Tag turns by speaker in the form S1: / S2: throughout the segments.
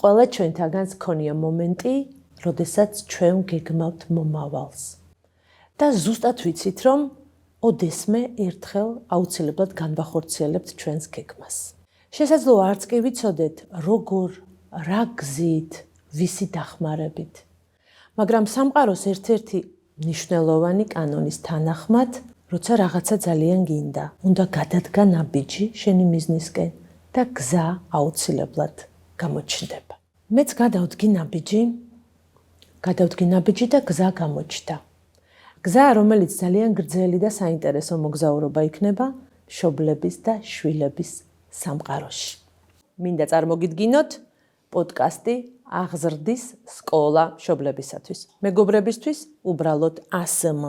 S1: ყველა ჩვენთაგანს ქონია მომენტი, როდესაც ჩვენ გეგმავთ მომავალს. და ზუსტად ვიცით, რომ ოდესმე ერთხელ აუცილებლად განვახორციელებთ ჩვენს გეგმას. შესაძლოა არც კი ვიცოდეთ, როგორ, რა გზით, ვისი დახმარებით. მაგრამ სამყაროს ერთ-ერთი მნიშვნელოვანი კანონის თანახმად, როცა რაღაცა ძალიან გინდა, უნდა გადადგა ნაბიჯი შენი მიზნისკენ და გზა აუცილებლად გამოჩნდება. მეც გადავდგი ნაბიჯი და გზა გამოჩნდა. გზა, რომელიც ძალიან გრძელი და საინტერესო მოგზაურობა იქნება მშობლების და შვილების სამყაროში. მინდა წარმოგიდგინოთ პოდკასტი აღზრდის სკოლა მშობლებისათვის. მეგობრებისთვის უბრალოდ ASM.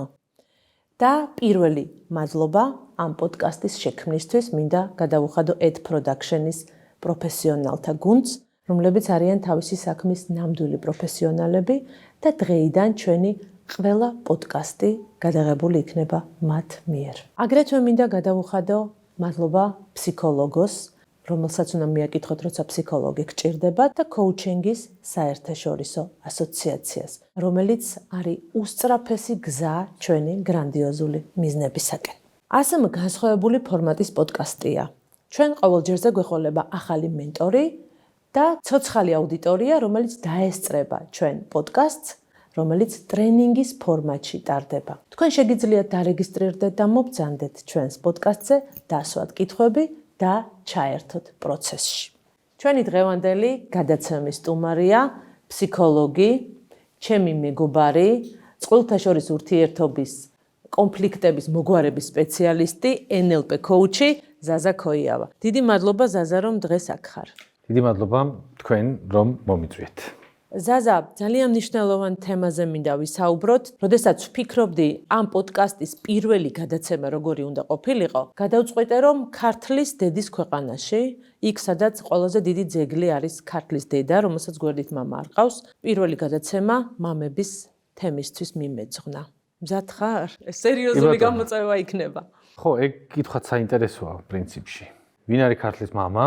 S1: და პირველი მადლობა ამ პოდკასტის შექმნისთვის მინდა გადავუხადო Ed Production-ის პროფესიონალთა გუნდს, რომლებიც არიან თავისი საქმის ნამდვილი პროფესიონალები და დღეიდან ჩვენი ყველა პოდკასტი გადაღებული იქნება მათ მიერ. აგრეთვე მინდა გადავუხადო მადლობა ფსიქოლოგოს, რომელსაც უნდა მიაკითხოთ, როცა ფსიქოლოგი გჭირდება და კოუჩინგის საერთაშორისო ასოციაციას, რომელიც არის უსწრაფესი გზა ჩვენი გრანდიოზული მიზნებისაკენ. ASM განსხვავებული ფორმატის პოდკასტია. ჩვენ ყოველჯერზე გვეყოლება ახალი მენტორი და ცოცხალი აუდიტორია, რომელიც დაესწრება ჩვენ პოდკასტს, რომელიც ტრენინგის ფორმატში ტარდება. თქვენ შეგიძლიათ დარეგისტრირდეთ და მობრძანდეთ ჩვენს პოდკასტზე, დასვათ კითხვები და ჩაერთოთ პროცესში. ჩვენი დღევანდელი გადაცემის სტუმარია ფსიქოლოგი, ჩემი მეგობარი, წყვილთა შორის ურთიერთობის კონფლიქტების მოგვარების სპეციალისტი, NLP კოუჩი ზაზა ქოიავა. დიდი მადლობა ზაზა, რომ დღეს აქ ხარ.
S2: დიდი მადლობა თქვენ, რომ მომიწვიეთ.
S1: ზაზა, ძალიან მნიშვნელოვან თემაზე მინდა ვისაუბროთ. როდესაც ვფიქრობდი ამ პოდკასტის პირველი გადაცემა როგორი უნდა ყოფილიყო, გადავწყვიტე, რომ ქართლის დედის ქვეყანაში, იქ სადაც ყველაზე დიდი ძეგლი არის ქართლის დედა, რომელსაც გვერდით მამა არ ყავს, პირველი გადაცემა მამების თემისთვის მიმეძღვნა. მზად ხარ? სერიოზული გამოწვევა იქნება.
S2: ხო, ეგ კითხვაც საინტერესოა პრინციპში. ვინ არის ქართლის მამა?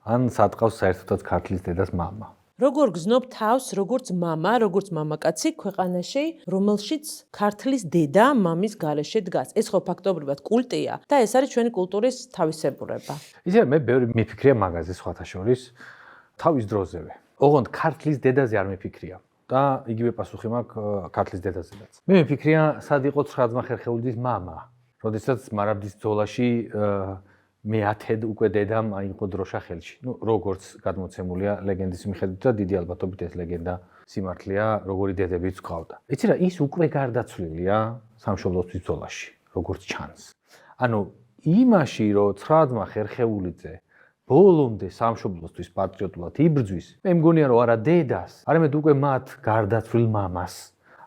S2: ან სატყავს საერთოდაც ქართლის დედას მამა?
S1: როგორ გზნობ თავს, როგორც მამა, როგორც მამაკაცი ქვეყანაში, რომელშიც ქართლის დედა მამის გარეშე დგას. ეს ხო ფაქტობრივად კულტია და ეს არის ჩვენი კულტურის თავისებურება.
S2: ისე მე ბევრი მიფიქრია მაგაზე სხვათა შორის, თავის დროზევე. ოღონდ ქართლის დედაზე არ მიფიქრია და იგივე პასუხი მაქვს ქართლის დედაზეც. მე მიფიქრია, სად იყო 9 ძმა ხერხეულიძის მამა, როდესაც მარაბდის ბრძოლაში მე-10 უკვე დედამ აიღო დროშა ხელში. როგორც გადმოცემულია ლეგენდის მიხედვით და დიდი ალბათობით ეს ლეგენდა სიმართლეა, როგორი დედებიც გვყავდა. იცი რა, ის უკვე გარდაცვლილია სამშობლოსთვის ბრძოლაში, როგორც ჩანს. ანუ იმაში, რომ 9 ძმა ხერხეულიძე ბოლომდე სამშობლოსთვის პატრიოტულად იბრძვის, მე მგონია, რომ არა დედას, არამედ უკვე მათ გარდაცვლილ მამას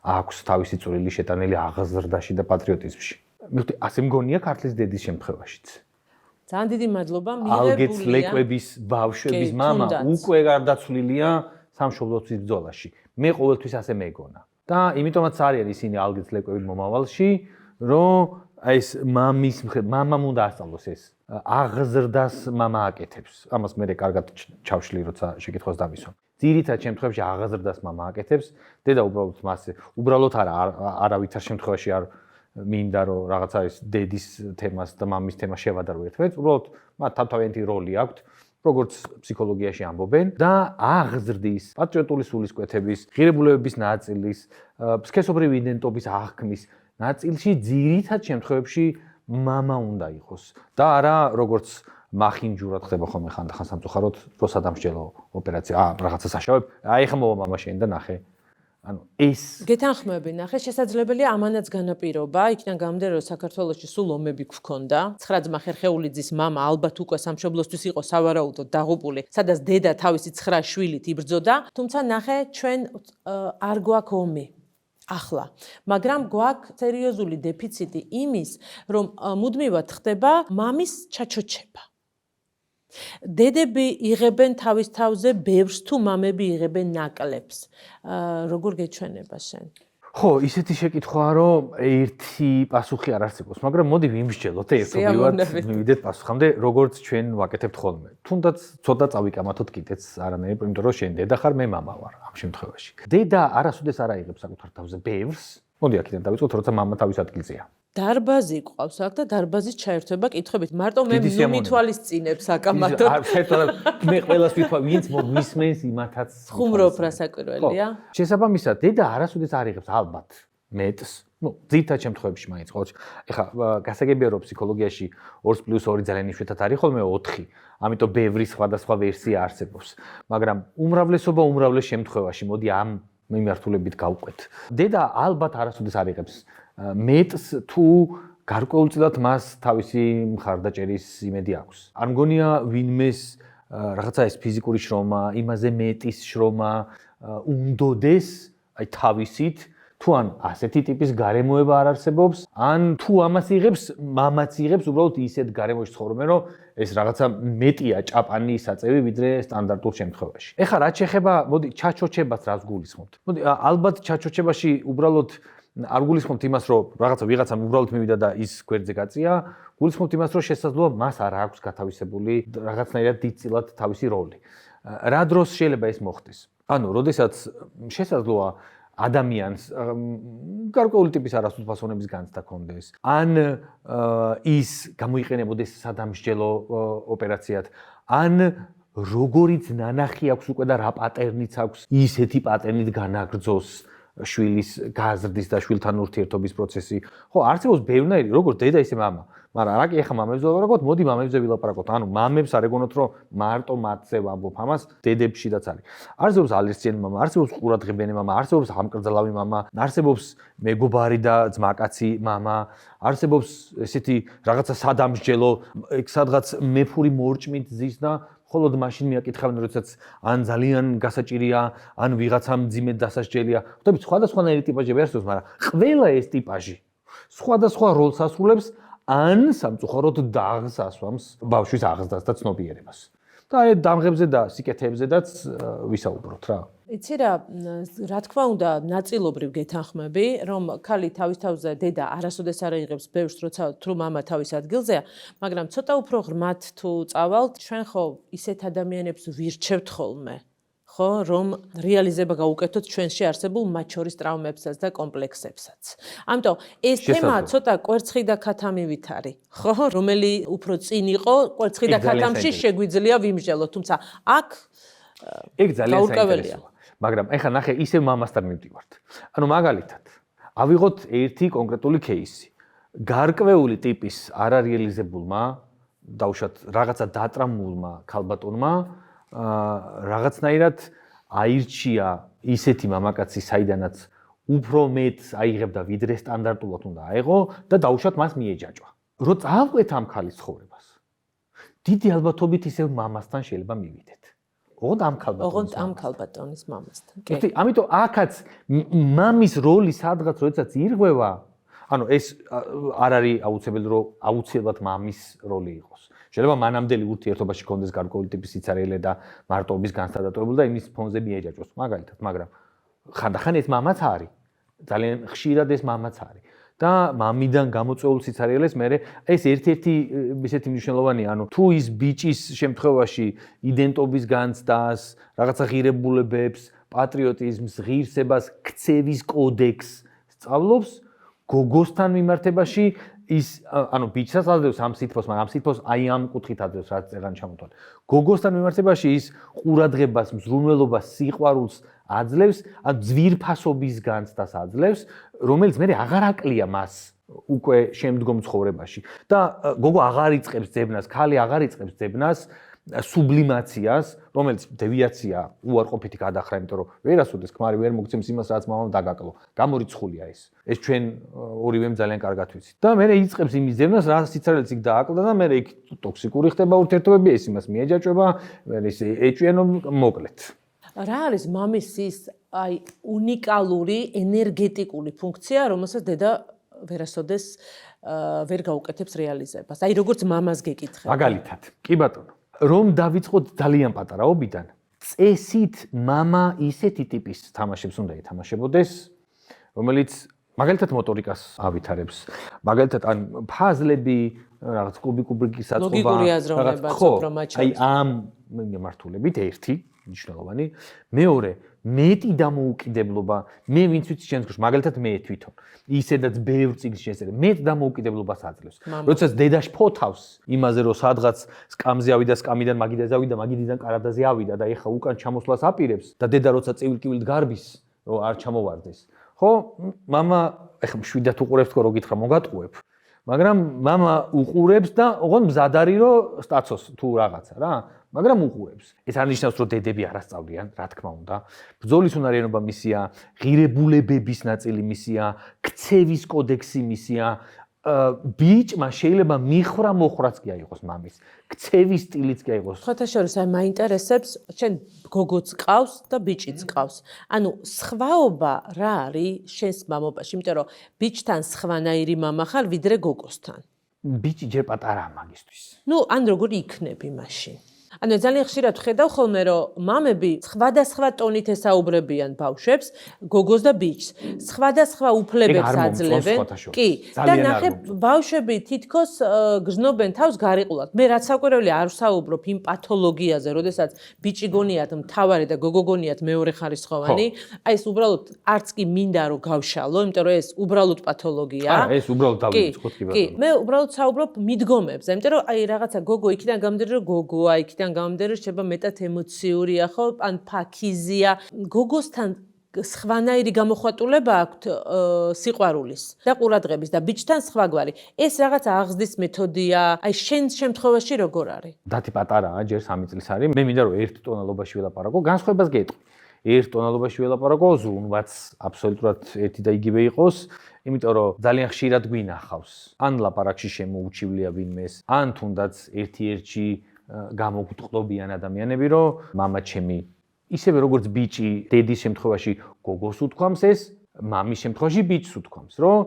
S2: აქვს თავისი წვლილი შეტანილი აღზრდაში და პატრიოტიზმში. მე ასე მგონია ქართლის დედის შემთხვევაშიც.
S1: ძალიან დიდი მადლობა.
S2: ალგეც ლეკვების ბავშვების მამა უკვე გარდაცვლილია სამშობლოსთვის ბრძოლაში. მე ყოველთვის ასე მეგონა. და იმიტომაც არიან ისინი ალგეც ლეკვები მომავალში, რომ ეს მამამ უნდა ასწავლოს ეს აღზრდას მამა აკეთებს. ამას მე კარგად ჩავშლი, როცა შეკითხვას დამისვამ. ძირითად შემთხვევაში აღზრდას მამა აკეთებს, დედა უბრალოდ არავითარ შემთხვევაში არ მინდა რომ რაღაცა ის დედის თემას და მამის თემას შევადარო ერთმანეთს, უბრალოდ მათ თავთავიანთი როლი აქვთ, როგორც ფსიქოლოგიაში ამბობენ და აღზრდის, პატრიოტული სულისკვეთების, ღირებულებების ნაწილის, სქესობრივი იდენტობის აღქმის ნაწილში ძირითად შემთხვევებში მამა უნდა იყოს და არა როგორც მახინჯურად ხდება ხოლმე ხანდახან სამწუხაროდ, რო სადამსჯელო ოპერაცია, რაღაცა საშავებ, ეხლა მოვა მამა შენ და ნახე. ანუ ეს
S1: გეთანხმები, ნახე, შესაძლებელია ამანაც განაპირობა, იქიდან გამომდინარე, რომ საქართველოში სულ ომები გვქონდა. 9 ძმა ხერხეულიძის მამა ალბათ უკვე სამშობლოსთვის იყო სავარაუდოდ დაღუპული, სადაც დედა თავისი 9 შვილით იბრძოდა, თუმცა ნახე, ჩვენ არ გვაქვს ომი. ახლა, მაგრამ გვაქვს სერიოზული დეფიციტი იმის, რომ მუდმივად ხდება მამის ჩაჩოჩება. დედები იღებენ თავის თავზე ბევრს თუ მამები იღებენ ნაკლებს. როგორ გეჩვენება შენ?
S2: ხო, ისეთი შეკითხვაა, რომ ერთი პასუხი არ არსებობს, მაგრამ მოდი ვიმსჯელოთ ერთობლივად, მივიდეთ პასუხამდე, როგორც ჩვენ ვაკეთებთ ხოლმე. თუნდაც ცოტა წავიკამათოთ კიდეც არანაირი, იმიტომ რომ შენ დედა ხარ, მე მამა ვარ ამ შემთხვევაში. დედა არასოდეს არ აიღებს საკუთარ თავზე ბევრს. მოდი აქედან დავიწყოთ, როცა მამა თავის ადგილზეა.
S1: დარბაზი ყავს აქ და დარბაზის ჩაერთვება კითხებით. მარტო მე მითვალისწინებ საკამათოდ.
S2: მე ყველას ვითვალ, ვინც მისმენს იმათაც
S1: ხუმრობ რა საკვირველია.
S2: შესაბამისად, დედა არასოდეს არ იღებს ალბათ მეტს. ძირითად შემთხვევებში მაინც ხო. ეხლა გასაგებია რომ ფსიქოლოგიაში 2+2 ძალიან იშვიათად არის ხოლმე 4. ამიტომ ბევრი სხვადასხვა ვერსია არსებობს. მაგრამ უმრავლეს შემთხვევაში მოდი ამ მიმართულებით გავყვეთ. დედა ალბათ არასოდეს არ იღებს მეტს თუ გარკვეულწილად მას თავისი მხარდაჭერის იმედი აქვს. არ მგონია ვინმეს რაღაცა ეს ფიზიკური შრომა, იმაზე მეტის შრომა უნდოდეს აი თავისით თუ ან ასეთი ტიპის გარემოება არ არსებობს, ან თუ ამას იღებს, მამაც იღებს უბრალოდ ისეთ გარემოში ცხოვრობენ, რომ ეს რაღაცა მეტია ჭაპანი საწევი ვიდრე სტანდარტულ შემთხვევაში. ეხლა რაც შეეხება, მოდი ჩაჩოჩებას რას გულისხმობთ? მოდი ალბათ ჩაჩოჩებაში უბრალოდ არ გულისხმობთ იმას, რომ რაღაცა ვიღაცამ უბრალოდ მივიდა და ის გვერდზე გაწია, გულისხმობთ იმას, რომ შესაძლოა მას არ აქვს გათავისებული რაღაცნაირად დიდწილად თავისი როლი. რა დროს შეიძლება ეს მოხდეს? ანუ, როდესაც შესაძლოა ადამიანს გარკვეული ტიპის არასრულფასოვნების განცდა ჰქონდეს, ან ის გამოიყენებოდეს სადამსჯელო ოპერაციად, ან როგორიც ნანახი აქვს უკვე და რა პატერნიც აქვს, ისეთი პატერნით განაგრძოს შვილის გაზრდის და შვილთან ურთიერთობის პროცესი. ხო, არსებობს ბევრნაირი, როგორც დედა ისე მამა. მაგრამ რა კი ახლა მამებზე ვილაპარაკოთ, მოდი მამებზე ვილაპარაკოთ. ანუ მამებს არ ეგონოთ, რომ მარტო მათზე ვამბობ ამას, დედებშიდაც არის. არსებობს ალერსიანი მამა, არსებობს ყურადღებიანი მამა, არსებობს ამკრძალავი მამა, არსებობს მეგობარი და ძმაკაცი მამა, არსებობს ესეთი რაღაცა სადამსჯელო, ეგ სადღაც მეფური მორჭმით ზის და ხოლოდ მაშინ მიაკითხავენ, როდესაც ან ძალიან გასაჭირია, ან ვიღაცამ ძიმედ დასასჯელია. ხვდებით, სხვადასხვანაირი ტიპაჟები არსებობს, მაგრამ ყველა ეს ტიპაჟი სხვადასხვა როლს ასრულებს, ან სამწუხაროდ დაღს ასვამს ბავშვის აღზრდას და ცნობიერებას. და აი დამღებზე და სიკეთეებზედაც ვისაუბროთ რა.
S1: იცი რა თქმა უნდა, ნაწილობრივ გეთანხმები, რომ ქალი თავის თავზე დედა არასოდეს არ აიღებს ბევრს, როცა თუ მამა თავის ადგილზეა, მაგრამ ცოტა უფრო ღრმად თუ წავალთ, ჩვენ ხო ისეთ ადამიანებს ვირჩევთ ხოლმე, ხო, რომ რეალიზება გაუკეთოთ ჩვენში არსებულ მათ შორის ტრავმებსაც და კომპლექსებსაც. ამიტომ ეს თემა ცოტა კვერცხი და ქათამივით არის, ხო, რომელი უფრო წინ იყო, კვერცხი და ქათამში შეგვიძლია ვიმსჯელოთ, თუმცა აქ
S2: ეგ ძალიან საინტერესოა. მაგრამ ეხლა ნახე, ისევ მამასთან მივდივართ. ანუ მაგალითად, ავიღოთ ერთი კონკრეტული кейსი. გარკვეული ტიპის არარეალიზებულმა, დაუშვათ რაღაცა დატრამულმა ქალბატონმა რაღაცნაირად აირჩია ისეთი მამაკაცი, საიდანაც უფრო მეტს აიღებდა ვიდრე სტანდარტულად უნდა აეღო და დაუშვათ მას მიეჯაჭვა. რო წავყვეთ ამ ქალის ცხოვრებას, დიდი ალბათობით ისევ მამასთან შეიძლება მივიდეთ. ოღონდ ამ ქალბატონის მამასთან. კი. ამიტომ აქაც მამის როლი სადღაც როდესაც ირღვევა, ანუ ეს არ არის აუცილებელი რომ აუცილებლად მამის როლი იყოს. შეიძლება მანამდელი ურთიერთობაში კონდეს გარკვეული ტიპის სიცარიელე და მარტოობის განსადატოებული და იმის ფონზე მიეჯაჭვოს მაგალითად, მაგრამ ხანდახან ეს მამაც არის. ძალიან ხშირად ეს მამაც არის. და მამიდან გამოწვეულ სიცარიელეს მე ეს ერთ-ერთი ისეთი მნიშვნელოვანია, ანუ თუ ის ბიჭის შემთხვევაში იდენტობის განცდას, რაღაცა ღირებულებებს, პატრიოტიზმს, ღირსებას, ქცევის კოდექსს სწავლობს, გოგოსთან მიმართებაში ის ანუ ბიჭსაც აძლევს ამ სითბოს, მაგრამ ამ სითბოს აი ამ კუთხით აძლევს, რაც წეგან ჩამოთვალე. გოგოსთან მიმართებაში ის ყურადღებას, მზრუნველობას, სიყვარულს აძლევს, ან ძვირფასობის განცდას აძლევს, რომელიც მე აღარ აკლია მას უკვე შემდგომ ცხოვრებაში. და გოგო აღარ იწყებს ძებნას, ქალი აღარ იწყებს ძებნას, სუბლიმაციას, რომელიც დევიაცია უარყოფითი გადახრა, იმიტომ რომ ვერასოდეს ქმარი ვერ მოგცემს იმას, რაც მამამ დაგაკლო. გამორიცხულია ეს. ეს ჩვენ ორივემ ძალიან კარგად ვიცით. და მე იწყებს იმის ძებნას, რა სიცარიელიც იქ დააკლდა და მე იქ ტოქსიკური ხდება ურთიერთობები, ეს იმას მიეჯაჭვება, მე ის ეჭვიანო მოკლედ.
S1: რა არის მამის ის აი უნიკალური ენერგეტიკული ფუნქცია, რომელსაც დედა ვერასოდეს ვერ გაუკეთებს რეალიზებას. აი როგორც მამას გეკითხება.
S2: მაგალითად, კი ბატონო. რომ დავიწყოთ ძალიან პატარაობიდან, წესით მამა ისეთი ტიპის თამაშებს უნდა ეთამაშებოდეს, რომელიც მაგალითად მოტორიკას ავითარებს. მაგალითად ან ფაზლები, რაღაც კუბიკური საწყობა,
S1: ლოგიკური აზროვნება
S2: აი ამ მიმართულებით ერთი მნიშვნელოვანი, მეორე მეტი დამოუკიდებლობა, მე ვინც ვიცი შენს გულში, მაგალითად მე თვითონ, ისედაც ბევრ წიგნს შეწერე, მეტ დამოუკიდებლობას აძლევს. როდესაც დედა შფოთავს იმაზე, რომ სადღაც სკამზე ავიდა, სკამიდან მაგიდაზე ავიდა, მაგიდიდან კარადაზე ავიდა და ეხა უკან ჩამოსვლას აპირებს და დედა როცა წივილ-კივილით გარბის, რომ არ ჩამოვარდეს. ხო, მამა ეხა მშვიდად უყურებს თქო, რო გითხრა, მოგატყუებ. მაგრამ მამა უყურებს და ოღონდ მზად არის, რომ სტაცოს თუ რაღაცა რა. მაგრამ უყურებს. ეს არ ნიშნავს, რომ დედები არ ასწავლიან, რა თქმა უნდა. ბრძოლის უნარიანობა მისია, ღირებულებების ნაწილი მისია, ქცევის კოდექსი მისია. ბიჭმა შეიძლება მიხრა მოხრაც კი აიღოს მამის. ქცევის სტილიც კი აიღოს.
S1: ხოთა შორის აი მაინტერესებს, შენ გოგოც ყავს და ბიჭიც ყავს. ანუ სხვაობა რა არის შენს მამობაში, იმიტომ რომ ბიჭთან სხვანაირი მამა ხარ, ვიდრე გოგოსთან.
S2: ბიჭი ჯერ პატარაა მაგისთვის.
S1: ნუ ან როგორ იქნები მაშინ? ანუ ძალიან ხშირად ვხედავ ხოლმე, რომ მამები სხვადასხვა ტონით ესაუბრებიან ბავშვებს, გოგოს და ბიჭს. სხვადასხვა უფლებებს აძლევენ. კი, და ნახე ბავშვები თითქოს გრძნობენ თავს გარიყულად. მე რაც საკვირველი არ ვსაუბრობ იმ პათოლოგიაზე, როდესაც ბიჭი გონიათ მთავარი და გოგო გონიათ მეორე ხარისხოვანი. აი ეს უბრალოდ არც კი მინდა რომ გავშალო, იმიტომ რომ ეს უბრალოდ პათოლოგია.
S2: ეს უბრალოდ დავიწყოთ კი ბატონო.
S1: კი, მე უბრალოდ საუბრობ მიდგომებზე, იმიტომ რომ აი რაღაცა გოგო იქიდან გამომდინარე რომ გოგოა, იქიდან გამომდინარე შეიძლება მეტად ემოციურია, ხო, ან ფაქიზია. გოგოსთან სხვანაირი გამოხატულება აქვთ სიყვარულის და ყურადღების და ბიჭთან სხვაგვარი. ეს რაღაც აღზრდის მეთოდია. აი შენ შემთხვევაში როგორ არის?
S2: დათი პატარაა, ჯერ 3 წლის არის. მე მინდა რომ ერთ ტონალობაში ველაპარაკო, განსხვავებას გეტყვი. ერთ ტონალობაში ველაპარაკო, ზრუნვაც აბსოლუტურად ერთი და იგივე იყოს, იმიტომ რომ ძალიან ხშირად გვინახავს. ან ლაპარაკში შემოუჩივლია ვინმეს, ან თუნდაც ერთ-ერთში გამოგტყობიან ადამიანები, რომ მამა ჩემი ისევე როგორც ბიჭი დედის შემთხვევაში გოგოს უთქვამს ეს, მამის შემთხვევაში ბიჭს უთქვამს, რომ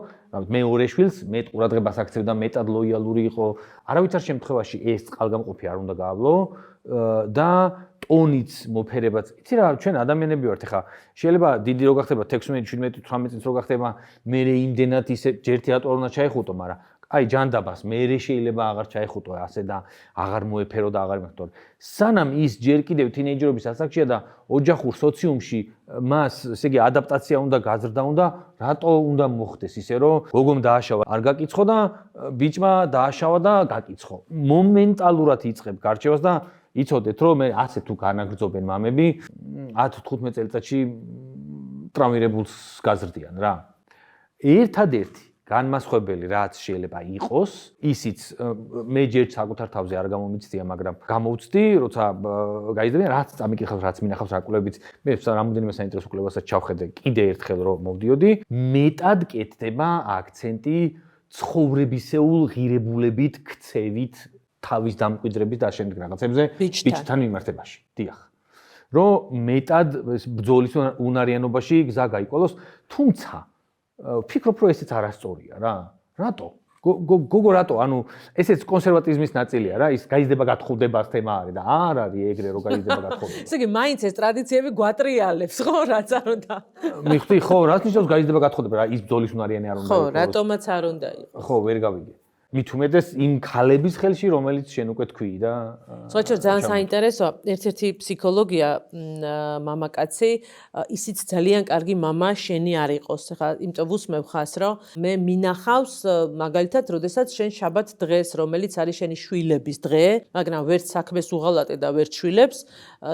S2: მეორე შვილს მეტ ყურადღებას აქცევდა, მეტად ლოიალური იყო. არავითარ შემთხვევაში ეს წყალგამყოფი არ უნდა გაავლო და ტონიც მოფერებაც. იცი რა, ჩვენ ადამიანები ვართ, ეხა შეიძლება დიდი რო გახდება 16, 17, 18 წელს რო გახდება, მე იმდენად ისე ჯერ თეატრ უნდა ჩაიხუტო, მაგრამ აი ჯანდაბას მე შეიძლება აღარ ჩაიხუტო ასე და აღარ მოეფერო და აღარ მეხტო. სანამ ის ჯერ კიდევ თინეიჯერობის ასაკშია და ოჯახურ სოციუმში მას, ესე იგი ადაპტაცია უნდა გაზრდა უნდა, რატო უნდა მოხდეს ისე რომ გოგომ დააშავა, არ გაკიცხო და ბიჭმა დააშავა და გაკიცხო. მომენტალურად იწყებ გარჩევას და იცოდეთ რომ მე ასე თუ განაგრძობენ მამები 10-15 წელიწადში ტრავმირებულს გაზრდიან რა. ერთადერთი განმასხვავებელი რაც შეიძლება იყოს, ისიც მე ჯერ საკუთარ თავზე არ გამომიცდია, მაგრამ გამოვცდი, როცა გაიზრდები, რაც წამიკითხავს, რაც მინახავს აკვლევით, მე რამოდენიმე საინტერესო კვლევასაც ჩავხედე კიდე ერთხელ რომ მოვდიოდი, მეტად კეთდება აქცენტი ცხოვრებისეულ ღირებულებით, ქცევით, თავის დამკვიდრების და შემდეგ რაღაცებზე ბიჭთან მიმართებაში. დიახ. რომ მეტად ბრძოლის უნარიანობაში გზა გაიკვალოს, თუმცა ვფიქრობ, რომ ესეც არასწორია რა. რატო? გოგო რატო? ანუ ესეც კონსერვატიზმის ნაწილია რა, ის გაიზრდება გათხოვდებას თემა არის და არ არის ეგრე რომ გაიზრდება გათხოვდება.
S1: ესე იგი, მაინც ეს ტრადიციები გვატრიალებს, ხო, რაც არ უნდა.
S2: მიხდი, ხო, რაც ნიშნავს გაიზრდება გათხოვდება რა, ის ბრძოლის უნარიანი არ უნდა
S1: იყოს. ხო, რატომაც არ უნდა იყოს.
S2: ხო, ვერ გავიგე. მით უმეტეს იმ ქალების ხელში, რომელიც შენ უკვე თქვი და
S1: სწორედ ძალიან საინტერესოა, ერთ-ერთი ფსიქოლოგია მამაკაცი, ისიც ძალიან კარგი მამა შენი არ იყოს. ხა, იმიტომ ვუსმევ ხას, რომ მე მინახავს მაგალითად, როდესაც შენ შაბათ დღეს, რომელიც არის შენი შვილების დღე, მაგრამ ვერც საქმეს უღალატე და ვერც შვილებს,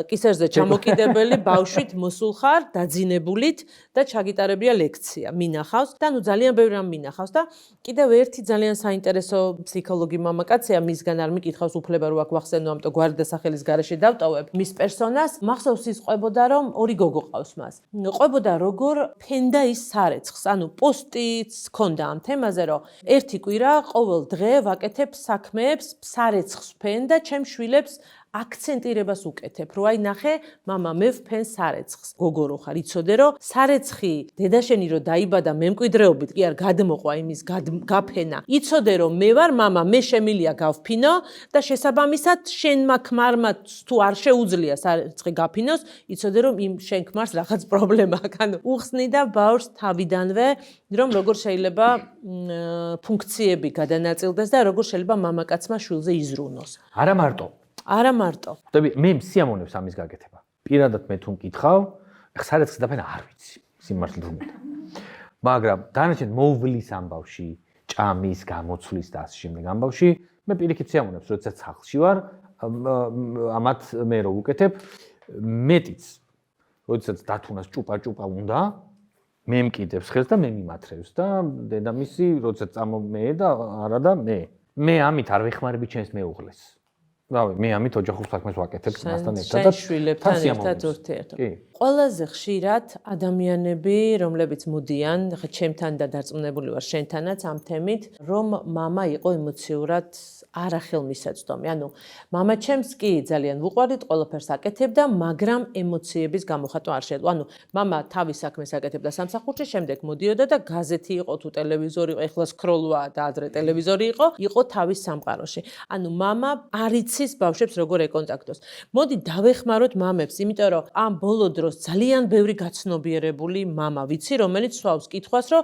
S1: კისერზე ჩამოკიდებელი ბავშვით მოსულ ხარ, დაძინებულით და ჩაგიტარებია ლექცია. მინახავს და ნუ ძალიან ბევრი რამ მინახავს და კიდევ ერთი ძალიან საინტერესო ფსიქოლოგი მამაკაცია, მისგან არ მიკითხავს უფლება რო აქ ვახსენო, ამიტომ გვარი და სახელის გარეშე დავტოვებ. მის პერსონას მახსოვს ის ყვებოდა, რომ ორი გოგო ყავს მას. ყვებოდა როგორ ფენდა ის სარეცხს, ანუ პოსტიც ჰქონდა ამ თემაზე, რომ ერთი კვირა ყოველ დღე ვაკეთებ საქმეებს, სარეცხს ფენ და ჩემ შვილებს აქცენტირებას უკეთებ, რომ აი ნახე, მამა, მე ვფენ სარეცხს. გოგო რო ხარ, იცოდე რომ სარეცხი დედაშენი რო დაიბადა მემკვიდრეობით, კი არ გადმოყვა იმის გაფენა. იცოდე რომ მე ვარ მამა, მე შემილია გავფინო და შესაბამისად შენმა ქმარმა თუ არ შეუძლია სარეცხი გაფინოს, იცოდე რომ იმ შენ ქმარს რაღაც პრობლემა აქვს. ანუ უხსნი და ბავშვს თავიდანვე, რომ როგორ შეიძლება ფუნქციები გადანაწილდეს და როგორ შეიძლება მამაკაცმა შვილზე იზრუნოს.
S2: არა მარტო.
S1: არა მარტო.
S2: ხვდები, მე სიამოვნებს ამის გაკეთება. პირადად მე თუ მკითხავ, ეხლა სარეცხის დაფენა არ ვიცი, სიმართლე რომ მითხრა. მაგრამ დანარჩენ მოვლის ამბავში, ჭამის, გამოცვლის და ასე შემდეგ ამბავში, მე პირიქით სიამოვნებს, როდესაც სახლში ვარ, ამათ მე რო ვუკეთებ, მეტიც. როდესაც დათუნას ჭუპა უნდა, მე მკიდებს ხელს და მე მიმათრევს და დედამისი, როდესაც წამომე და არა და მე. მე ამით არ ვეხმარები ჩემს მეუღლეს. რავი, მე ამით ოჯახურ საქმეს ვაკეთებ მასთან ერთად და
S1: შვილებთან ერთად ურთიერთობ.
S2: კი.
S1: ყველაზე ხშირად ადამიანები, რომლებიც მოდიან, ხა ჩემთან და დარწმუნებული ვარ შენთანაც ამ თემით, რომ მამა იყო ემოციურად არახელმისაწვდომი. ანუ მამა ჩემს კი ძალიან ვუყვარდით, ყველაფერს აკეთებდა, მაგრამ ემოციების გამოხატვა არ შეეძლო. ანუ მამა თავის საქმეს აკეთებდა სამსახურში, შემდეგ მოდიოდა და გაზეთი იყო თუ ტელევიზორი იყო, ეხლა სკროლვა და ადრე ტელევიზორი იყო თავის სამყაროში. ანუ მამა არ იცის ბავშვებს როგორ ეკონტაქტოს. მოდი დავეხმაროთ მამებს, იმიტომ რომ ამ ბოლო დროს ძალიან ბევრი გაცნობიერებული მამა ვიცი, რომელიც სვავს კითხვას, რომ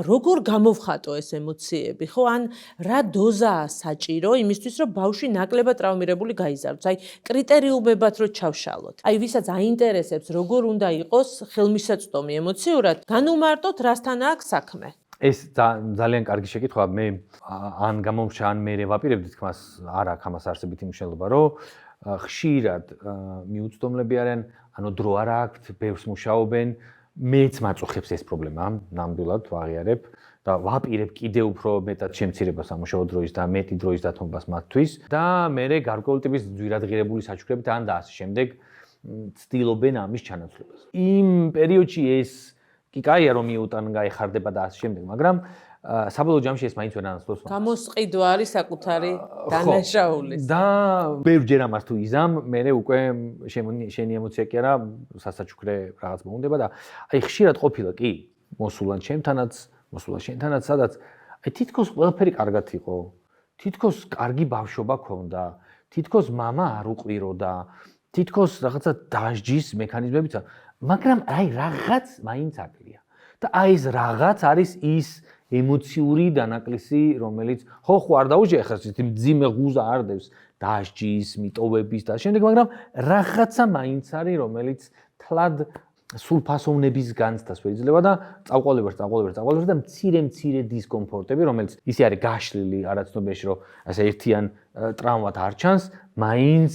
S1: როგორ გამოვხატო ეს ემოციები, ხო? ან რა დოზაა საჭირო იმისთვის, რომ ბავშვი ნაკლებად ტრავმირებული გაიზარდოს. აი, კრიტერიუმებად რო ჩავშალოთ. აი, ვისაც აინტერესებს, როგორ უნდა იყოს ხელმისაწვდომი ემოციურად, განუმარტოთ, რასთან აქვს საქმე.
S2: ეს ძალიან კარგი შეკითხვაა. მე ან გამომშა, ან მე ვაპირებდი თქმას, არ აქვს ამას არსებითი მნიშვნელობა, რომ ხშირად მიუწვდომლები არიან, ანუ დრო არ აქვთ, ბევრს მუშაობენ, მეც მაწუხებს ეს პრობლემა, ნამდვილად ვაღიარებ და ვაპირებ კიდევ უფრო მეტად შემცირებას სამუშაო დროის და მეტი დროის დათმობას მათთვის და მე გარკვეული ტიპის ძვირადღირებული საჩუქრებით ან და ასე შემდეგ ცდილობენ ამის ჩანაცვლებას. იმ პერიოდში ეს კი კაია რომ მიუტან გაეხარდება და ასე შემდეგ, მაგრამ საბოლოო ჯამში ეს მაინც ვერ ანაცვლებს.
S1: გამოსყიდვა არის საკუთარი დანაშაულის.
S2: და ბევრჯერ ამას თუ იზამ, მე უკვე შენი ემოცია კი არა, სასაჩუქრე რაღაც მოუნდება და აი ხშირად ყოფილა კი, მოსულან ჩემთანაც, მოსულა შენთანაც, სადაც აი თითქოს ყველაფერი კარგად იყო. თითქოს კარგი ბავშვობა ქონდა. თითქოს მამა არ უყვიროდა. თითქოს რაღაცა დასჯის მექანიზმებიც, მაგრამ აი რაღაც მაინც აკლია. და აი ეს რაღაც არის ის ემოციური დანაკლისი, რომელიც ხო არ დაუჯერე ხას ის მძიმე ღუზა არ დევს დასჯის, მიტოვების და შემდეგ, მაგრამ რაღაცა მაინც არის, რომელიც თლად სულფასოვნების განცდას შეიძლება და წავყოლებებს და მცირე დისკომფორტები, რომელიც ისე არის გაშლილი არაცნობიერში, რომ ასე ერთიან ტრავმად არ ჩანს, მაინც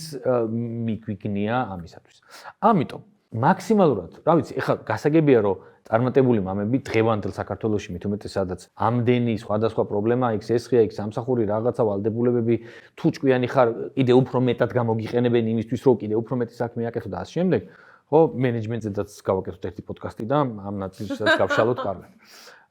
S2: მიგვიგნია ამისათვის. ამიტომ მაქსიმალურად, რა ვიცი, ეხლა გასაგებია, რომ წარმატებული მამები დღევანდელ საქართველოში მით უმეტეს სადაც ამდენი სხვადასხვა პრობლემა, იქ ესხია, იქ სამსახური, რაღაცა ვალდებულებები, თუ ჭკვიანი ხარ, კიდე უფრო მეტად გამოგიყენებენ იმისთვის, რომ კიდე უფრო მეტი საქმე აკეთო და ასე შემდეგ. ხო, მენეჯმენტზედაც გავაკეთოთ ერთი პოდკასტი და ამ ნაწილსაც გავშალოთ კარგად.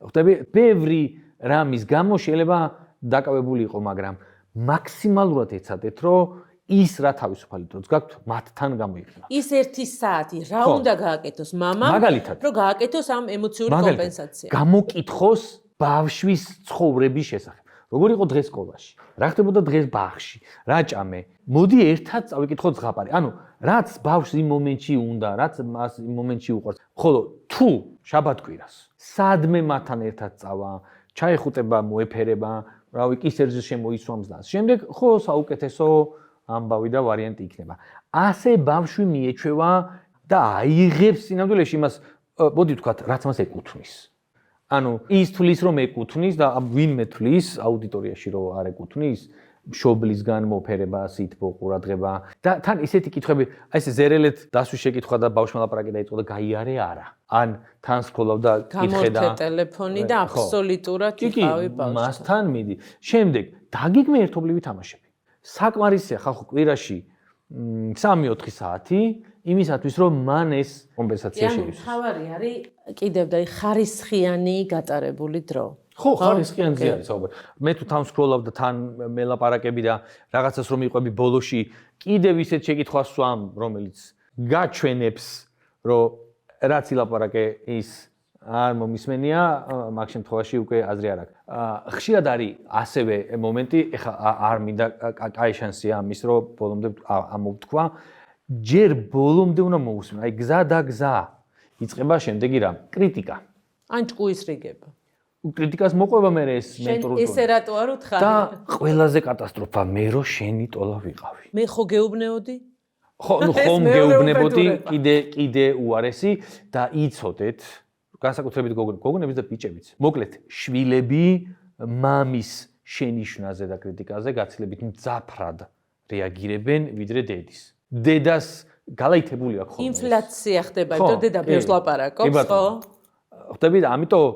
S2: ხვდები, ბევრი რამის გამო შეიძლება დაკავებული იყო, მაგრამ მაქსიმალურად ეცადეთ, რომ ის რა თავისუფალი დროც გაქვთ, მათთან გამოიყენა.
S1: ის 1 საათი რა უნდა გააკეთოს მამამ, რომ გააკეთოს ამ ემოციური კომპენსაცია.
S2: გამოკითხოს ბავშვის ცხოვრების შესახებ. როგორ იყო დღეს სკოლაში? რა ხდებოდა დღეს ბაღში? რა ჭამე? მოდი ერთად წავიკითხოთ ზღაპარი. ანუ რაც ბავშვს იმ მომენტში უნდა, რაც მას იმ მომენტში უყვარს. ხოლო თუ შაბათ-კვირას სადმე მათთან ერთად წავა, ჩაეხუტება, მოეფერება, რავი, კისერზე შემოისვამს და ამ შემდეგ, ხო, საუკეთესო ამბავი და ვარიანტი იქნება. ასე ბავშვი მიეჩვევა და აიღებს სინამდვილეში იმას, მოდი ვთქვათ, რაც მას ეკუთვნის. ანუ ის თulis რომ ეკუთვნის და ვინმე თulis აუდიტორიაში რომ არ ეკუთვნის, მშობლისგან მოფერება, სითბო, ყურადღება და თან ისეთი კითხვები, აი ეს ზერელეთ დასვის შეკითხვა და ბავშვმა ლაპარაკი დაიწყო და გაიარე არა. ან თან სკოლავდა კითხე და
S1: გამორთე ტელეფონი და აბსოლუტურად იყავი ბავშვთან.
S2: მასთან მიდი. შემდეგ დაგიგმე ერთობლივი თამაშები. საკმარისია ხალხო კვირაში 3-4 საათი იმისათვის რომ მან ეს კომპენსაცია შეივსოს.
S1: ანუ თავარი არის კიდევ და ხარისხიანი გატარებული დრო.
S2: ხო, ხარისხიანზე არის საუბარი. მე თუ თან სკროლავ და თან მელაპარაკები და რაღაცას რომ მიყვები ბოლოში, კიდევ ისეთ შეკითხვას ვსვამ, რომელიც გაჩვენებს, რომ რაც ილაპარაკე ის არ მომისმენია, მაგ შემთხვევაში უკვე აზრი არ აქვს. ხშირად არის ასევე მომენტი, ეხლა არ მინდა კაი შანსია ამის, რომ ბოლომდე ამოვთქვა, ჯერ ბოლომდე უნდა მოусმენ. აი გზა და გზა იწყება შემდეგი რამ? კრიტიკა.
S1: ან ჭკუის რიგება.
S2: კრიტიკას მოყვება მე ეს მენტორული.
S1: ესე რატო არ უთხარი?
S2: და ყველაზე კატასტროფა მე რო შენი ტოლა ვიყავი.
S1: მე ხო გეუბნეოდი?
S2: ხო, ნუ ხომ გეუბნებოდი, კიდე უარესი და იცოდეთ, განსაკუთრებით გოგონების და ბიჭებიც. მოკლედ, შვილები მამის შენიშვნაზე და კრიტიკაზე გაცილებით მძაფრად რეაგირებენ ვიდრე დედის. დედას გალაითებული აქვს ხოლმე.
S1: ინფლაცია ხდება, იმიტომ დედა ბევრს ლაპარაკობს, ხო?
S2: ხდებით, ამიტომ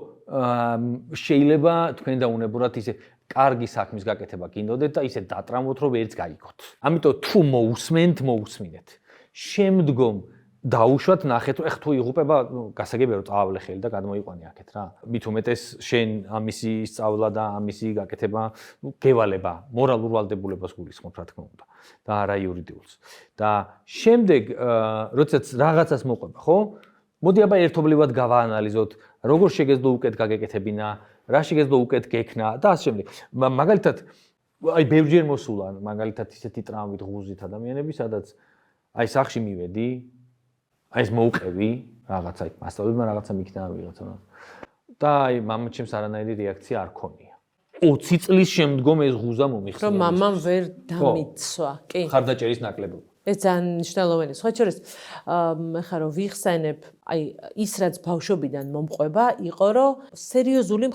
S2: შეიძლება თქვენ დაუნებურად ისე კარგი საქმის გაკეთება გინდოდეთ და ისე დატრამოთ, რომ ვერც გაიგოთ. ამიტომ თუ მოусმინეთ. შემდგომ დაუშვათ, ნახეთ, რომ თუ იღუპება, გასაგებია რომ წავავლე ხელი და გადმოიყვანე აქეთ რა. მით უმეტეს შენ ამისი სწავლა და ამისი გაკეთება, გევალება, მორალურ ვალდებულებას გულისხმობ, რა თქმა უნდა, და არა იურიდიულს. და შემდეგ, როდესაც რაღაცას მოყვება, ხო? მოდი აბა ერთობლივად გავაანალიზოთ, როგორ შეგეძლო უკეთ გაგეკეთებინა, რა შეგეძლო უკეთ გექნა და ასე შემდეგ. მაგალითად, აი ბევრჯერ მოსულა, მაგალითად ისეთი ტრამვით ღუზით ადამიანები, სადაც აი სახში მივედი, აი ეს მოუყევი, რაღაცა იქ მასწავლებელმა რაღაცა მიქნა ვიღაცა. და აი მამაჩემს არანაირი რეაქცია არ ქონია. 20 წლის შემდგომ ეს ღუზა მომიხსნა.
S1: რომ მამამ ვერ დამიცვა, კი.
S2: ხარდაჭერის ნაკლებობა.
S1: ეს ძალიან მნიშვნელოვანი. სხვა შორის, ეხლა რომ ვიხსენებ, აი ის რაც ბავშვობიდან მომყვება, იყო რომ სერიოზული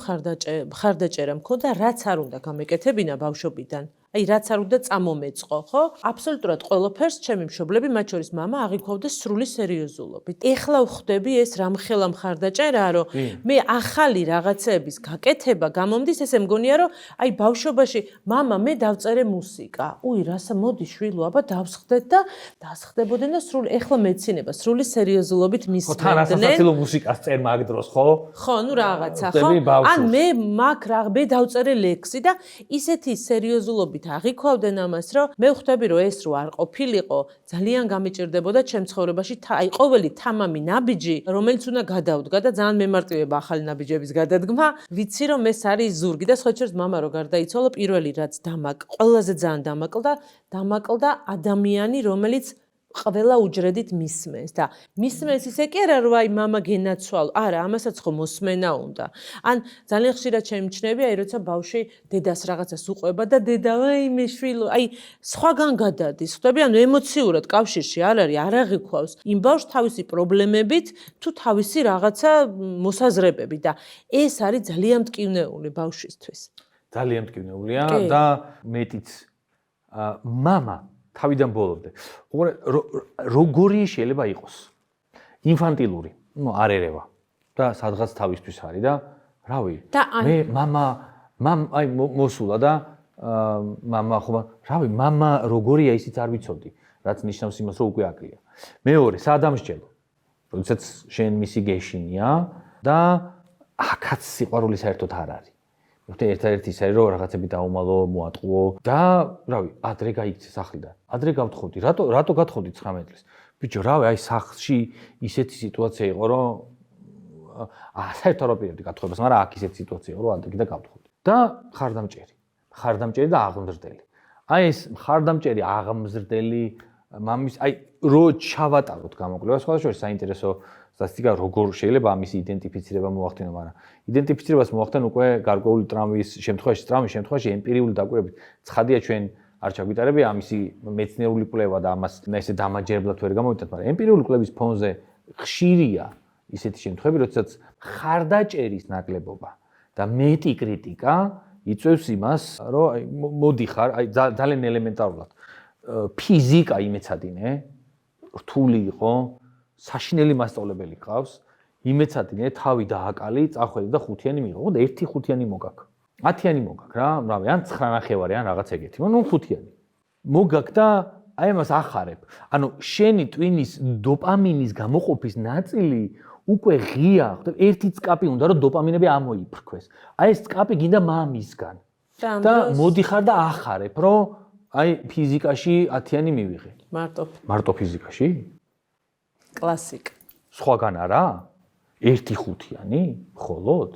S1: მხარდაჭერა მქონდა, რაც არ უნდა გამეკეთებინა ბავშვობიდან. აი რაც არ უნდა წამომეწყო, ხო? აბსოლუტურად ყველაფერს ჩემი მშობლები, მათ შორის მამა, აღიქვავდა სრული სერიოზულობით. ეხლა ვხვდები ეს რამხელა მხარდაჭერაა, რომ მე ახალი რაღაცების გაკეთება გამომდის, ესე მგონია, რომ აი ბავშვობაში მამა, მე დავწერე მუსიკა. უი, რასა მოდი შვილო, აბა დავსხდეთ და დასხდებოდნენ და სრული ეხლა მეცინება, სრული სერიოზულობით მისმენდნენ.
S2: თან ასაცილო მუსიკას წერ მაგ დროს, ხო?
S1: ხო, ნუ რაღაცა, ხო? ან მე მაგ რა, მე დავწერე ლექსი და ისეთი სერიოზულობით აღიქვავდნენ ამას, რომ მე ვხვდები, რომ ეს რო არ ყოფილიყო, ძალიან გამიჭირდებოდა ჩემ ცხოვრებაში, აი ყოველი თამამი ნაბიჯი, რომელიც უნდა გადავდგა და ძალიან მემარტივება ახალი ნაბიჯების გადადგმა, ვიცი რომ ეს არის ზურგი და სხვა შორის მამა რო გარდაიცვალა, პირველი რაც ყველაზე ძალიან დამაკლდა ადამიანი, რომელიც ყველა უჯრედით მისმენს და მისმენს ისე კი არა რომ აი მამა გენაცვალო, არა, ამასაც ხო მოსმენა უნდა. ან ძალიან ხშირად შემჩნევი, აი როცა ბავშვი დედას რაღაცას უყვება და დედა აი მე შვილო, აი სხვაგან გადადის. ხვდები, ანუ ემოციურად კავშირში არ არის, არ აღიქვავს იმ ბავშვს თავისი პრობლემებით თუ თავისი რაღაცა მოსაზრებები და ეს არის ძალიან მტკივნეული ბავშვისთვის.
S2: ძალიან მტკივნეულია და მეტიც მამა თავიდან ბოლომდე. როგორი შეიძლება იყოს? ინფანტილური, ნუ არ ერევა და სადღაც თავისთვის არის და რავი, მე მამა აი მოსულა და მამა ხომ რავი, მამა როგორია ისიც არ ვიცოდი, რაც ნიშნავს იმას, რომ უკვე აკლია. მეორე, საადამსჯელო. როდესაც შენ მისი გეშინია და აქაც სიყვარული საერთოდ არ არის. ერთ-ერთი ის არის, რომ რაღაცები დაუმალო, მოატყუო და რავი, ადრე გაიქცე სახლიდან. ადრე გავთხოვდი. რატო გათხოვდი 19 წლის? ბიჭო, რავი, აი სახლში ისეთი სიტუაცია იყო, რომ საერთოდ არ ვაპირებდი გათხოვებას, მაგრამ აქ ისეთი სიტუაცია იყო, რომ ადრე კიდე გავთხოვდი. და ხარდამჭერი და აღმზრდელი. აი ეს ხარდამჭერი, აღმზრდელი მამის, აი რო ჩავატაროთ გამოკვლევა, სხვა შორის საინტერესო სტატისტიკა როგორ შეიძლება ამის იდენტიფიცირება მოახდინო, მაგრამ იდენტიფიცირებას მოახდენ უკვე გარკვეული ტრამვის შემთხვევაში ემპირიული დაკვირვებით. ცხადია ჩვენ არ ჩაგვიტარები ამისი მეცნიერული კვლევა და ამას ესე დამაჯერებლად ვერ გამოვიტანთ, მაგრამ ემპირიული კვლევის ფონზე ხშირია ისეთი შემთხვევები, როდესაც ხარდაჭერის ნაკლებობა და მეტი კრიტიკა იწვევს იმას, რომ აი მოდიხარ, აი ძალიან ელემენტარულად ფიზიკა იმეცადინე, რთული იყო, საშინელი მასწავლებელი ყავს, იმეცადინე, თავი დააკალი, წახვედი და 5-იანი მიიღო და 1 5-იანი მოგაქ. 10-იანი მოგაქ რა, რავი, ან 9.5 ან რაღაც ეგეთი, ნუ 5-იანი. მოგაქ და აი ამას ახარებ. ანუ შენი ტვინის დოპამინის გამოყოფის ნაწილი უკვე ღია, ხდება, ერთი წკაპი უნდა რომ დოპამინები ამოიფრქვეს. აი ეს წკაპი გინდა მამისგან. და მოდიხარ და ახარებ, რომ აი ფიზიკაში 10-იანი მივიღე. მარტო ფიზიკაში?
S1: კლასიკ.
S2: სხვაგან არა? 1/5-იანი? მხოლოდ?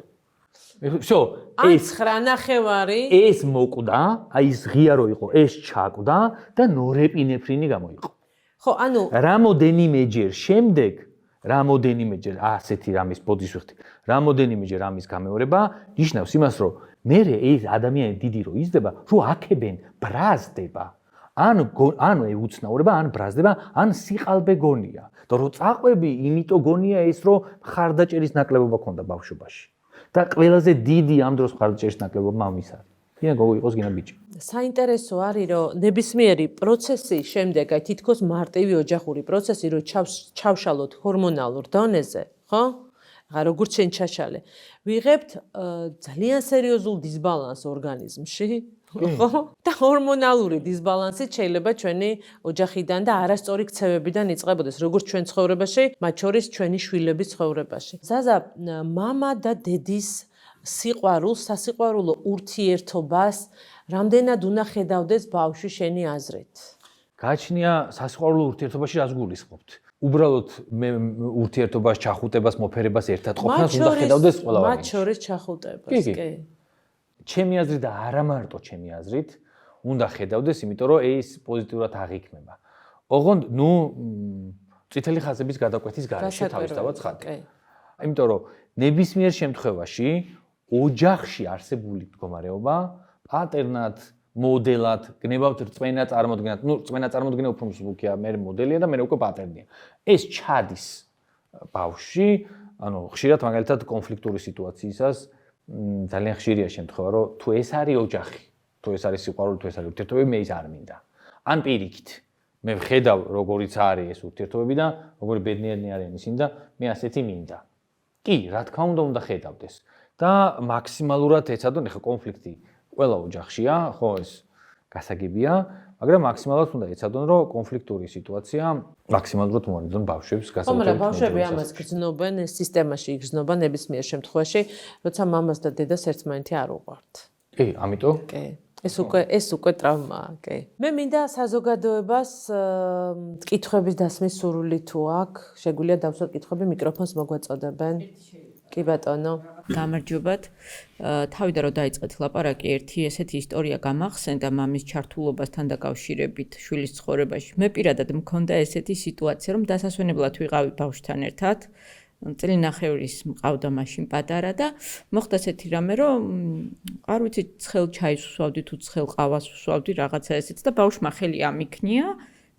S2: всё,
S1: ეს 9.5
S2: ეს მოკვდა, აი ეს ღია რო იყო, ეს ჩაკვდა და ნორეპინეფრინი გამოიყო.
S1: ხო, ანუ
S2: რამოდენიმეჯერ შემდეგ, რამოდენიმეჯერ ასეთი რამის ბოდის ვიხდი, რამოდენიმეჯერ ამის გამეორება ნიშნავს იმას, რომ მე ეს ადამიანი დიდი რო იზრდება, რო აქებენ ბრაზდება. ან ეუცნაურება, ან ბრაზდება, ან სიყალბე გონია. და რო წაყვები, იმიტომ გონია ეს, რომ მხარდაჭერის ნაკლებობა ქონდა ბავშვობაში. და ყველაზე დიდი ამ დროს მხარდაჭერის ნაკლებობა მამის არის. გინდა გოგო იყოს, გინდა ბიჭი.
S1: საინტერესო არის, რომ ნებისმიერი პროცესი შემდეგ, აი თითქოს მარტივი ოჯახური პროცესი, რომ ჩავშალოთ ჰორმონალურ დონეზე, ხო? აღარ როგორც შენ ჩაშალე. ვიღებთ ძალიან სერიოზულ დისბალანსს ორგანიზმში, ხო? და ჰორმონალური დისბალანსით შეიძლება ჩვენი ოჯახიდან და არასწორი ქცევებიდან იწყებოდეს, როგორც ჩვენ ცხოვრებაში, მათ შორის ჩვენი შვილების ცხოვრებაში. ზაზა, მამა და დედის სიყვარულს, სასიყვარულო ურთიერთობას რამდენად უნდა ხედავდეს ბავშვი შენი აზრით?
S2: გააჩნია სასიყვარულო ურთიერთობაში რას გულისხმობთ? უბრალოდ მე ურთიერთობას, ჩახუტებას, მოფერებას ერთად ყოფნას უნდა ხედავდეს ყველა
S1: მათ შორის ჩახუტებას, კი.
S2: ჩემი აზრით და არა მარტო ჩემი აზრით, უნდა ხედავდეს, იმიტომ რომ ეს პოზიტიურად აღიქმება. ოღონდ, წითელი ხაზების გადაკვეთის გარეშე თავისთავად ხარ. იმიტომ რომ ნებისმიერ შემთხვევაში ოჯახში არსებული მდგომარეობა პატერნად, მოდელად, გნებავთ რწმენა წარმოდგენად. რწმენა წარმოდგენა უფრო მსუბუქია, მე მოდელია და მე უკვე პატერნია. ეს ჩადის ბავშვში, ხშირად მაგალითად კონფლიქტური სიტუაციისას ძალიან ხშირია შემთხვევა, რომ თუ ეს არის ოჯახი, თუ ეს არის სიყვარული, თუ ეს არის ურთიერთობები, მე ის არ მინდა. ან პირიქით, მე ვხედავ როგორიც არის ეს ურთიერთობები და როგორი ბედნიერნი არიან ისინი და მე ასეთი მინდა. კი, რა თქმა უნდა ხედავდეს. და მაქსიმალურად ეცადონ, ეხლა კონფლიქტი ყველა ოჯახშია, ხო ეს გასაგებია, მაგრამ მაქსიმალურად უნდა ეცადონ, რომ კონფლიქტური სიტუაცია მაქსიმალურად მოანიდონ ბავშვებს გასაკუთრებით.
S1: მაგრამ ბავშვები ამას გრძნობენ, ეს სისტემაში იგრძნობა ნებისმიერ შემთხვევაში, როცა მამას და დედას ერთმანეთი არ უყვართ.
S2: კი, ამიტომ?
S1: კი. ეს უკვე ტრავმაა, კი. მე მინდა საზოგადოებას კითხვების დასმის სურვილი თუ აქვს, შეგვიძლია დავსვათ კითხვები, მიკროფონს მოგვაწოდებენ. კი ბატონო.
S3: გამარჯობათ. თავიდან რომ დაიწყეთ ლაპარაკი, ერთი ესეთი ისტორია გამახსენდა მამის ჩართულობასთან დაკავშირებით შვილის ცხოვრებაში. მე პირადად მქონდა ესეთი სიტუაცია, რომ დასასვენებლად ვიყავი ბავშვთან ერთად. წელინახევრის მყავდა მაშინ პატარა და მოხდა ესეთი რამე, რომ არ ვიცი, ცხელ ჩაის ვსვავდი თუ ცხელ ყავას ვსვავდი, რაღაცა ესეც და ბავშვმა ხელი ამიქნია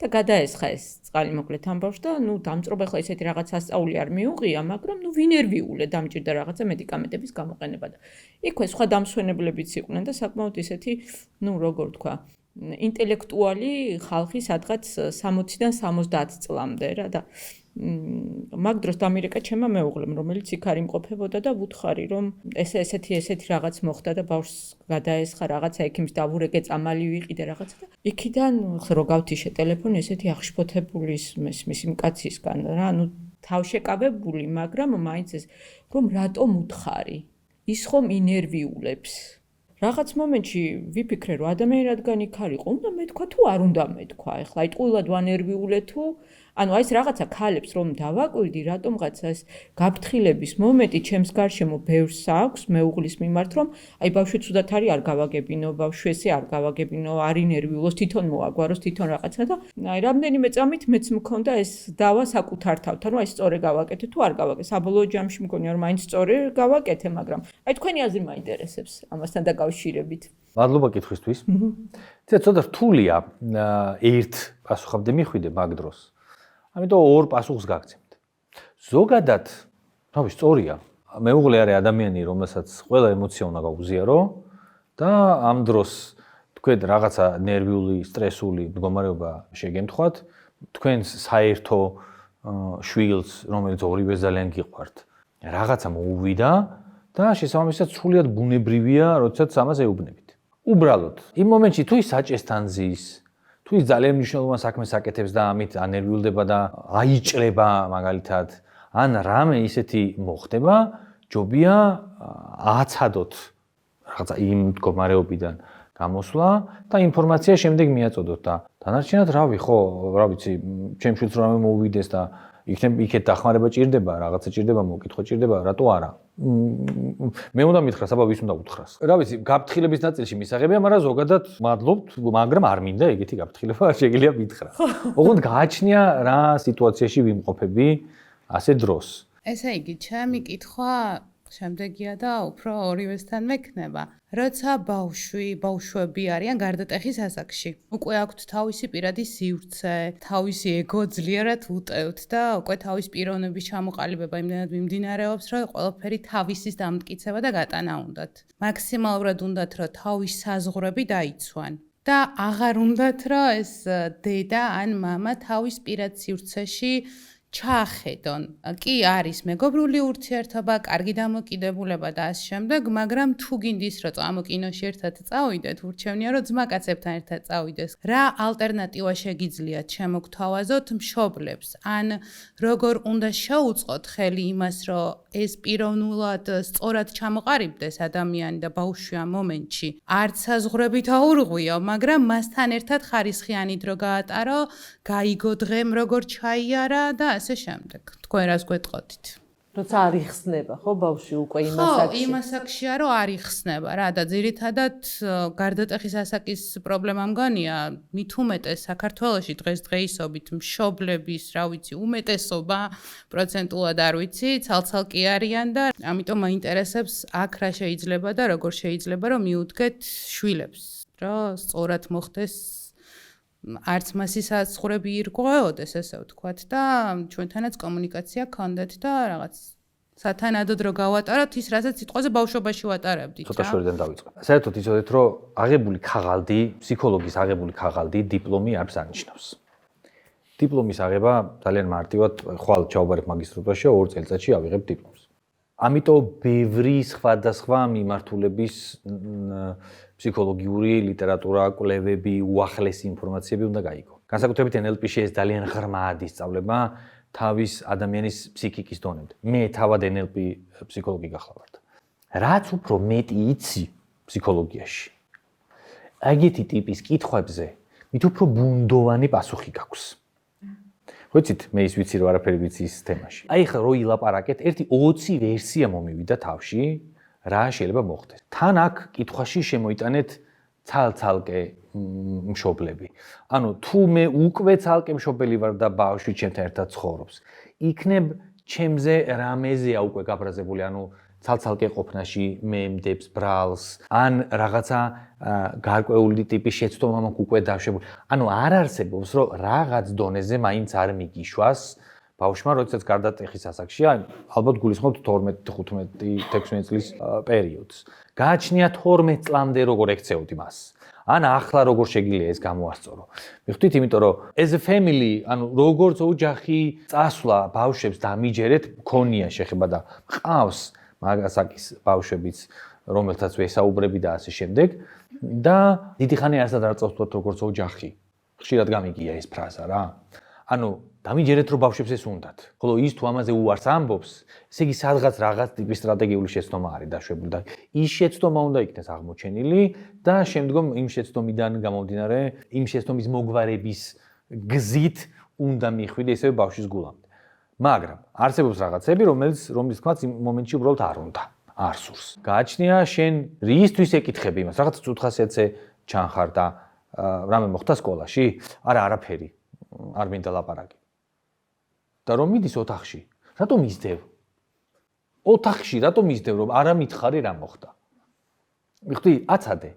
S3: და გადაესხა ეს წყალი მოკლედ ამ ბავშვს და დამწრობა ხლა ესეთი რაღაც ასწაული არ მიუღია, მაგრამ ვინერვიულე დამჭირდა რაღაცა მედიკამენტების გამოყენება და იქვე სხვა დამსვენებლებიც იყვნენ და საკმაოდ ისეთი, როგორ თქვა, ინტელექტუალი ხალხი სადღაც 60-დან 70 წლამდე რა და მაგ დროს დამირეკა ჩემმა მეუღლემ, რომელიც იქ არ იმყოფებოდა და ვუთხარი, რომ ესეთი რაღაც მოხდა და ბავშვს გადაესხა რაღაცა ექიმს დავურეკე, წამალი ვიყიდე რაღაცა და იქიდან რო გავთიშე ტელეფონი ესეთი აღშფოთებული მის კაცისგან რა, თავშეკავებული, მაგრამ მაინც ეს რომ რატომ უთხარი? ის ხომ ინერვიულებს. რაღაც მომენტში ვიფიქრე, რომ ადამიანი რადგან იქ არ იყო, უნდა მეთქვა თუ არ უნდა მეთქვა. ეხლა აი ტყუილად ვანერვიულე თუ ანუ აი ეს რაღაცა ქალებს რომ დავაკვირდი, რატომღაც ეს გაფრთხილების მომენტი ჩემს გარშემო ბევრს აქვს მეუღლის მიმართ, რომ აი ბავშვი ცუდად არის არ გავაგებინო, ბავშვი ესე არ გავაგებინო, არ ინერვიულოს, თვითონ მოაგვაროს, თვითონ რაღაცა და აი რამდენიმე წამით მეც მქონდა ეს დავა საკუთარ თავთან, რომ აი სწორე გავაკეთე თუ არ გავაკეთე. საბოლოო ჯამში მგონია რომ მაინც სწორე გავაკეთე, მაგრამ აი თქვენი აზრი მაინტერესებს ამასთან დაკავშირებით.
S2: მადლობა კითხვისთვის. ცოტა რთულია ერთ პასუხამდე მიხვიდე მაგ დროს. ამიტომ ორ პასუხს გაგცემთ. ზოგადად, თავი სწორია. მეუღლე არის ადამიანი, რომელსაც ყველა ემოცია უნდა გაუზიარო და ამ დროს თქვენ რაღაცა ნერვიული, სტრესული მდგომარეობა შეგემთხვათ, თქვენს საერთო შვილს, რომელიც ორივე ძალიან გიყვართ, რაღაცა მოუვიდა და შესაბამისად სრულიად ბუნებრივია, როდესაც ამას ეუბნებით. უბრალოდ, იმ მომენტში თუ ის საჭესთან ზის, თუ ის ძალიან მნიშვნელოვან საქმეს აკეთებს და ამით ანერვიულდება და აიჭრება მაგალითად, ან რამე ისეთი მოხდება, ჯობია ააცადოთ რაღაცა იმ მდგომარეობიდან გამოსვლა და ინფორმაცია შემდეგ მიაწოდოთ და დანარჩენად რავი, ხო, რა ვიცი, ჩემ შვილს რამე მოუვიდეს და იქეთ დახმარება ჭირდება, რაღაცა ჭირდება, მოკითხვა ჭირდება, რატო არა? მე უნდა მითხრა, საბა ვის უნდა უთხრას. რა ვიცი, გაფრთხილების ნაწილში მისაღებია, მაგრამ ზოგადად მადლობთ, მაგრამ არ მინდა ეგეთი გაფრთხილება შეგიძლია მითხრა. ოღონდ გააჩნია რა სიტუაციაში ვიმყოფები ასე დროს.
S4: ესე იგი, ჩემი კითხვა შემდეგია და უფრო ორივესთან მექნება. როცა ბავშვები არიან გარდატეხის ასაკში, უკვე აქვთ თავისი პირადი სივრცე, თავისი ეგო ძლიერად უტევთ და უკვე თავის პიროვნების ჩამოყალიბება იმდენად მიმდინარეობს, რომ ყველაფერი თავისის დამტკიცება და გატანა უნდათ. მაქსიმალურად უნდათ, რომ თავის საზღვრები დაიცვან. და აღარ უნდათ, რომ ეს დედა ან მამა თავის პირად სივრცეში ჩაახედონ. კი არის მეგობრული ურთიერთობა, კარგი დამოკიდებულება და ასე შემდეგ, მაგრამ თუ გინდის რომ წამოკინოში ერთად წავიდეთ, ურჩევნია რომ ძმაკაცებთან ერთად წავიდეს. რა ალტერნატივა შეგიძლიათ შემოგთავაზოთ მშობლებს? ან როგორ უნდა შეუწყოთ ხელი იმას, რომ ეს პიროვნულად სწორად ჩამოყალიბდეს ადამიანი და ბავშვი ამ მომენტში. არც საზღვრებით აურღვიო, მაგრამ მასთან ერთად ხარისხიანი დრო გაატარო, გაიგო დღემ როგორ ჩაიარა და ასე შემდეგ. თქვენ რას გვეტყოდით?
S1: როცა არ იხსნება, ხო, ბავშვი უკვე იმ
S4: ასაკში?
S1: ასაკში.
S4: ხო, იმ ასაკშია, რომ არ იხსნება რა და ძირითადად გარდატეხის ასაკის პრობლემა მგონია, მით უმეტეს საქართველოში დღესდღეობით მშობლების, რა ვიცი, უმეტესობა პროცენტულად არ ვიცი, ცალ-ცალკე არიან და ამიტომ მაინტერესებს აქ რა შეიძლება და როგორ შეიძლება რომ მიუდგეთ შვილებს, რომ სწორად მოხდეს არც მასის საზღვრები ირღვეოდეს, ესე ვთქვათ და ჩვენთანაც კომუნიკაცია გქონდეთ და რაღაც სათანადოდ რო გავატაროთ ის, რასაც სიტყვაზე ბავშვობაში ვატარებდით რა.
S2: ცოტა შორიდან დავიწყე. საერთოდ იცოდეთ, რომ აღებული ქაღალდი, ფსიქოლოგის აღებული ქაღალდი დიპლომი არც ანიშნავს. დიპლომის აღება ძალიან მარტივად, ხვალ ჩავაბარებ მაგისტრატურაში, 2 წელიწადში ავიღებ დიპლომს. ამიტომ ბევრი სხვადასხვა მიმართულების ფსიქოლოგიური ლიტერატურა, კვლევები, უახლესი ინფორმაციები უნდა გაიგო. განსაკუთრებით NLP-ში ეს ძალიან ღრმად ისწავლება თავის ადამიანის ფსიქიკის დონემდე. მე თავად NLP ფსიქოლოგი გახლავართ. რაც უფრო მეტი იცი ფსიქოლოგიაში, აგეთი ტიპის კითხვებზე, მით უფრო ბუნდოვანი პასუხი გაქვს. ვიცით, მე ის ვიცი, რომ არაფერი ვიცი ის თემაში. აი ხა რო ილაპარაკეთ, ერთი 20 ვერსია მომივიდა თავში. რა შეიძლება მოხდეს. თან აქ კითხვაში შემოიტანეთ ცალ-ცალკე მშობლები. ანუ თუ მე უკვე ცალკე მშობელი ვარ და ბავშვი ჩემთან ერთად ცხოვრობს, იქნებ ჩემზე რამეზეა უკვე გაბრაზებული, ანუ ცალ-ცალკე ყოფნაში მემდებს, ბრალს, ან რაღაცა გარკვეული ტიპის შეცდომა მაქვს უკვე დაშვებული. ანუ არ არსებობს, რომ რაღაც დონეზე მაინც არ მიგიშვას ბავშვმა, როდესაც გარდატეხის ასაკშია, ალბათ გულისხმობთ 12, 15, 16 წლის პერიოდს. გააჩნია 12 წლამდე როგორ ექცეოდი მას. ან ახლა როგორ შეგიძლია ეს გამოასწორო. მიხვდით, იმიტომ რომ as a family, ანუ როგორც ოჯახი წასვლა ბავშვებს დამიჯერეთ, მქონია შეხება და მყავს მაგასაკის ბავშვებიც, რომელთაც ვესაუბრები და ასე შემდეგ და დიდი ხანი არასდროს არ წავსვათ როგორც ოჯახი. ხშირად გამიგია ეს ფრაზა რა. ანუ დამიჯერეთ რომ ბავშვებს ეს უნდათ. ხოლო ის თუ ამაზე უარს ამბობს, ესე იგი სადღაც რაღაც ტიპის სტრატეგიული შეცდომა არის დაშვებული და ის შეცდომა უნდა იქნეს აღმოჩენილი და შემდგომ იმ შეცდომიდან გამომდინარე, იმ შეცდომის მოგვარების გზით უნდა მიხვიდე ისევ ბავშვის გულამდე. მაგრამ არსებობს რაღაცები, რომლის თქმაც იმ მომენტში უბრალოდ არ უნდა, არ სურს. გააჩნია შენ რისთვის ეკითხები იმას, რაღაც უთხასიათზე ჩანხარ და რამე მოხდა სკოლაში? არა, არაფერი. არ მინდა ლაპარაკი. და რომ მიდის ოთახში, რატომ ისდევ? ოთახში რატომ ისდევ, რომ არა მითხარი რა მოხდა? მიხვდი, აცადე.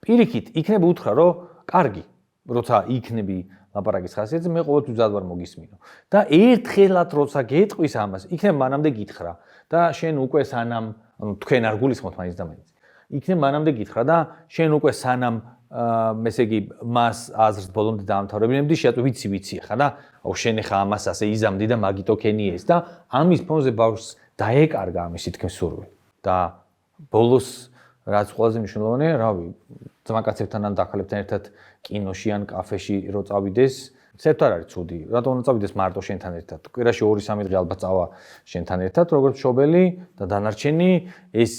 S2: პირიქით, იქნება უთხრა, რომ კარგი, როცა იქნები ლაპარაკის ხასიათზე, მე ყოველთვის მზად ვარ მოგისმინო. და ერთხელად როცა გეტყვის ამას, იქნება მანამდე გითხრა და შენ უკვე სანამ, ანუ თქვენ არ გულისხმობთ მაინც და მაინც. იქნება მანამდე გითხრა და შენ უკვე სანამ ესე იგი მას აზრს ბოლომდე დაამთავრებინებდი, შეაწყვი ვიცი ხა და აუ შენ ხა ამას ასე იზამდი და მაგიტო ქენი ეს და ამის ფონზე ბავშვს დაეკარგა ამისი თქმის სურვილი. და ბოლოს რაც ყველაზე მნიშვნელოვანია, რავი, ძმაკაცებთან ან დაქალებთან ერთად კინოში ან კაფეში რო წავიდეს, საერთოდ არ არის ცუდი. რატომ უნდა წავიდეს მარტო შენთან ერთად? კვირაში 2-3 დღე ალბათ წავა შენთან ერთად, როგორც მშობელი და დანარჩენი ეს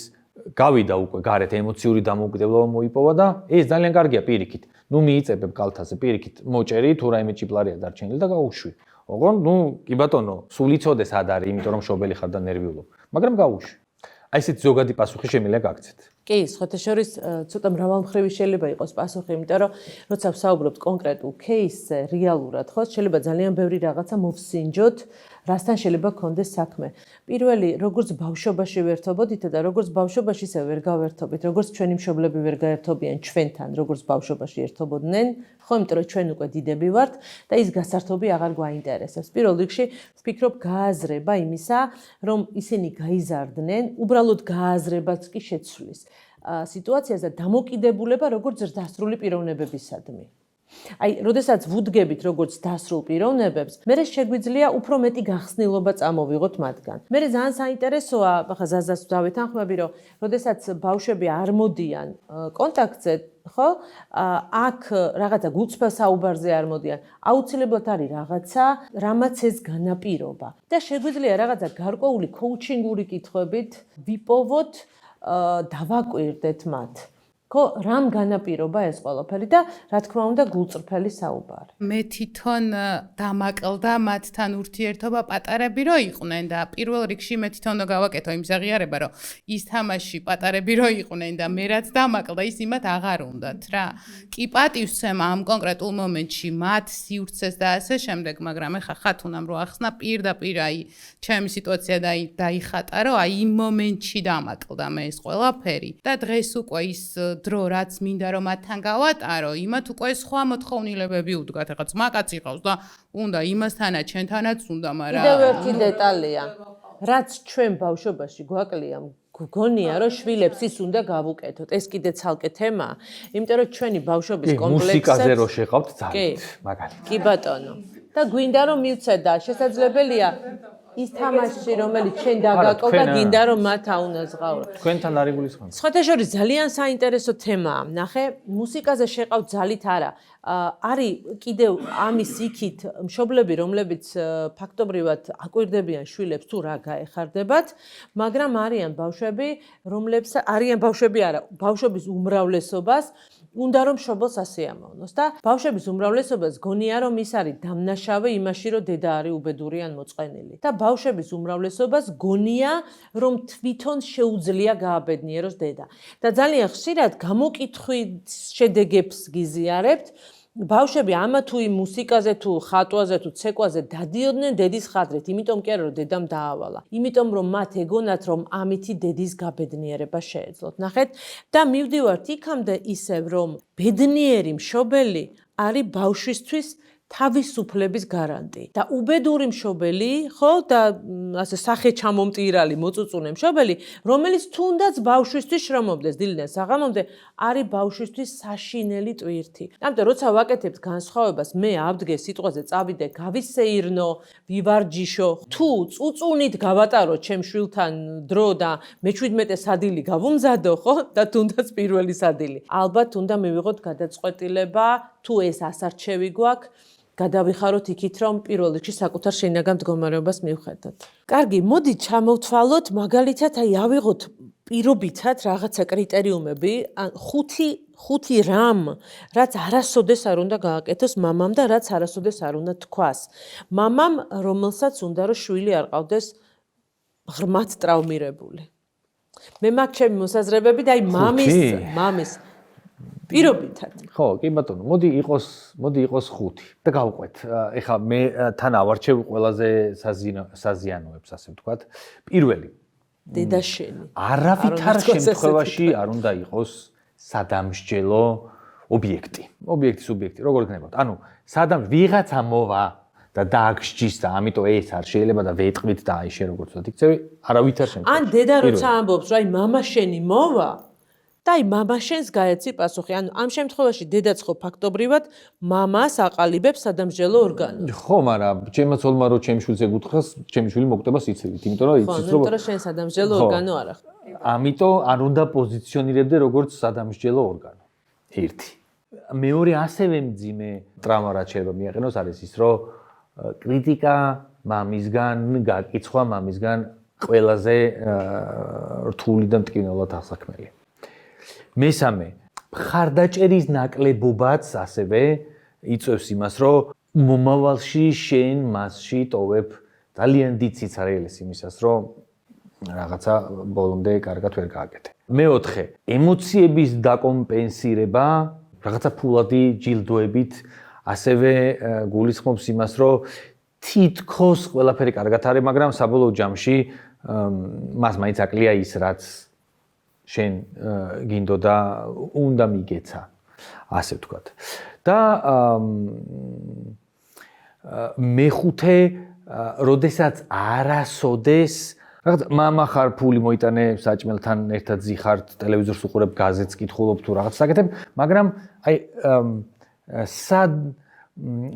S2: გავიდა უკვე გარეთ ემოციური დამოუკიდებლობა მოიპოვა და ეს ძალიან კარგია პირიქით. ნუ მიიწებებ კალთაზე პირიქით, მოჭერი თუ რაიმე ჭიპლარია დარჩენილი და გაუშვი. ოღონ ნუ კი ბატონო, სულ იცოდე სად არის, იმიტომ რომ მშობელი ხარ და ნერვიულობ. მაგრამ გაუშვი. აი ესეთი ზოგადი პასუხი შემიძლია გაგცეთ.
S1: კი, სხვათა შორის ცოტა მრავალმხრივი შეიძლება იყოს პასუხი, იმიტომ რომ როცა ვსაუბრობთ კონკრეტულ кейსზე, რეალურად, ხო, შეიძლება ძალიან ბევრი რაღაცა მოვსინჯოთ, რასთან შეიძლება გქონდეს საქმე. პირველი, როგორც ბავშვობაში ვერთობოდით და როგორც ბავშვობაში ისე ვერ გავერთობით, როგორც ჩვენი მშობლები ვერ გაერთობიან ჩვენთან, როგორც ბავშვობაში ერთობოდნენ, ხო, იმიტომ რომ ჩვენ უკვე დიდები ვართ და ის გასართობი აღარ გვაინტერესებს. პირველ რიგში ვფიქრობ გააზრება იმისა, რომ ისინი გაიზარდნენ, უბრალოდ გააზრებაც კი შეცვლის სიტუაციას და დამოკიდებულება როგორც ზრდასრული პიროვნებებისადმი. აი, როდესაც ვუდგებით როგორც დასრულ პიროვნებებს, მერე შეგვიძლია უფრო მეტი გახსნილობა წამოვიღოთ მათგან. მერე ძალიან საინტერესოა, ახლა ზაზას დავეთანხმები, რომ როდესაც ბავშვები არ მოდიან კონტაქტზე, ხო? აქ რაღაცა გულწრფელ საუბარზე არ მოდიან. აუცილებლად არის რაღაცა, რამაც ეს განაპირობა. და შეგვიძლია რაღაცა გარკვეული კოუჩინგური კითხვებით ვიპოვოთ, დავაკვირდეთ მათ. ხო, რამ განაპირობა ეს ყველაფერი და რა თქმა უნდა გულწრფელი საუბარი.
S4: მე თვითონ დამაკლდა მათთან ურთიერთობა პატარები რო იყვნენ და პირველ რიგში მე თვითონ გავაკეთო იმ ზაღიარება რომ ის თამაში პატარები რო იყვნენ და მე რაც დამაკლდა ის იმათ აღარ უნდათ რა. კი პატივცემა ამ კონკრეტულ მომენტში მათ სივრცეს და ასე შემდეგ, მაგრამ ეხა ხათ უნამ რო ახსნა პირდაპირ აი ჩემი სიტუაცია დაიხატა რომ აი იმ მომენტში დამაკლდა მე ეს ყველაფერი და დღეს უკვე ის დრო რაც მინდა რომ მათთან გავატარო, იმათ უკვე სხვა მოთხოვნილებები უდგათ. ეხლა ძმაკაც იყავს და უნდა იმასთანაც, ჩვენთანაც უნდა, მაგრამ
S1: კიდევ ერთი დეტალია. რაც ჩვენ ბავშვობაში გვაკლია, გგონია რომ შვილებს ის უნდა გავუკეთოთ. ეს კიდე ცალკე თემაა, იმიტომ რომ ჩვენი ბავშვობის კომპლექსებს
S2: მუსიკაზე რო შეყავთ ძალიან, მაგალითად.
S1: კი ბატონო. და გვინდა რომ მივცეთ და შესაძლებელია ის თამაში, რომელიც შენ დაგაკო და გინდა რომ მათ აუნაზღაურო.
S2: თქვენთან არ იგულისხმობ.
S1: სხვათა შორის ძალიან საინტერესო თემაა. ნახე, მუსიკაზე შეყავ ძალით არა. არის კიდევ ამის იქით მშობლები, რომლებიც ფაქტობრივად აკვირდებიან შვილებს თუ რა გაეხარდებათ, მაგრამ არიან ბავშვები, რომლებსაც არიან ბავშვები არა, ბავშვების უმრავლესობას უნდა რომ მშობელს ასეამოვნოს და ბავშვების უმრავლესობას გონია რომ ის არის დამნაშავე იმაში რომ დედა არის უბედური ან მოწყენილი და ბავშვების უმრავლესობას გონია რომ თვითონ შეუძლია გააბედნიეროს დედა და ძალიან ხშირად გამოკითხვის შედეგებს გიზიარებთ ბავშვები ამა თუ იმ მუსიკაზე თუ ხატვაზე თუ ცეკვაზე დადიოდნენ დედის ხადრით, იმიტომ კი არა რომ დედამ დაავალა. იმიტომ რომ მათ ეგონათ რომ ამითი დედის გაბედნიერება შეეძლოთ. ნახეთ და მივდივართ იქამდე ისევ რომ ბედნიერი მშობელი არის ბავშვისთვის თავისუფლების გარანტი. და უბედური მშობელი, ხო, და ასე სახე ჩამომტირალი, მოწუწუნე მშობელი, რომელიც თუნდაც ბავშვისთვის შრომობდეს დილიდან საღამომდე, არის ბავშვისთვის საშინელი ტვირთი. ამიტომ როცა ვაკეთებთ განსხვავებას, მე ავდგე სიტყვაზე წავიდე, გავისეირნო, ვივარჯიშო, თუ წუწუნით გავატარო ჩემ შვილთან დრო და მე-17 სადილი გავუმზადო, ხო, და თუნდაც პირველი სადილი. ალბათ უნდა მივიღოთ გადაწყვეტილება, თუ ეს ასარჩევი გვაქვს. გადავიხაროთ იქით, რომ პირველ რიგში საკუთარ შინაგან მდგომარეობას მივხედოთ. კარგი, მოდი ჩამოვთვალოთ, მაგალითად, აი ავიღოთ პირობითად რაღაცა კრიტერიუმები, ან ხუთი რამ, რაც არასოდეს არ უნდა გააკეთოს მამამ და რაც არასოდეს არ უნდა თქვას. მამამ, რომელსაც უნდა რომ შვილი არ ყავდეს ღრმად ტრავმირებული. მე მაქვს ჩემი მოსაზრებები და აი მამის პირობითად.
S2: ხო, კი ბატონო, მოდი იყოს 5 და გავყვეთ. ეხლა მე თან ავარჩევ ყველაზე საზიანოებს, ასე ვთქვათ. პირველი.
S1: დედა შენი.
S2: არავითარ შემთხვევაში არ უნდა იყოს სადამსჯელო ობიექტი. ობიექტი, სუბიექტი, როგორ გქნებოთ? ანუ ვიღაცა მოვა და დააგსჯის და ამიტომ ეს არ შეიძლება და ვეტყვით და აი შენ როგორ ვთქვათ, იქცევი არავითარ შემთხვევაში.
S1: ან დედა როცა ამბობს, რომ აი მამა შენი მოვა და აი მამა შენს გაეცი პასუხი. ანუ ამ შემთხვევაში დედაც ხო ფაქტობრივად მამას აყალიბებს სადამსჯელო ორგანოს.
S2: ხო, მაგრამ ჩემმა ცოლმა რო ჩემი შვილს ეკუთხას, ჩემი შვილი მოკვდება სიცივით, იმიტომ რომ იცის რომ
S1: იმიტომ რომ შენ სადამსჯელო ორგანო არ ახ.
S2: ამიტომ არ უნდა პოზიციონირებდე როგორც სადამსჯელო ორგანო. 1. მეორე ასევე მძიმე ტრავმა რაც შეიძლება მიაყენოს არის ის, რომ კრიტიკა მამისგან, გაკიცხვა მამისგან ყველაზე რთული და მტკივნეულად აღსაქმელი. მესამე, მხარდაჭერის ნაკლებობაც ასევე იწვევს იმას, რომ მომავალში შენ მასში ტოვებ ძალიან დიდ სიცარიელეს იმისას, რომ რაღაცა ბოლომდე კარგად ვერ გააკეთე. მეოთხე, ემოციების დაკომპენსირება, რაღაცა ფულადი ჯილდოებით ასევე გულისხმობს იმას, რომ თითქოს ყველაფერი კარგად არის, მაგრამ საბოლოო ჯამში მას მაინც აკლია ის, რაც შენ გინდოდა უნდა მიგეცა, ასე ვთქვათ. და მეხუთე, როდესაც არასოდეს რაღაც მამა ხარ, ფული მოიტანე, საჭმელთან ერთად ზიხარ, ტელევიზორს უყურებ, გაზეთს კითხულობ თუ რაღაც საკეთებ, მაგრამ აი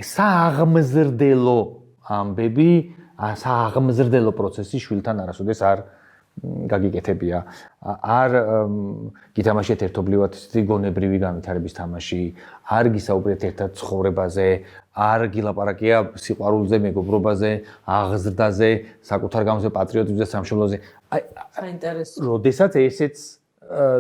S2: სააღმზრდელო ამბები, სააღმზრდელო პროცესი შვილთან არასოდეს არ გაგიკეთებია. არ გითამაშეთ ერთობლივად ისეთი გონებრივი განვითარების თამაში, არ გისაუბრეთ ერთად ცხოვრებაზე, არ გილაპარაკია სიყვარულზე, მეგობრობაზე, აღზრდაზე, საკუთარ გამზე, პატრიოტიზმზე, სამშობლოზე. აი,
S1: საინტერესო.
S2: როდესაც ესეც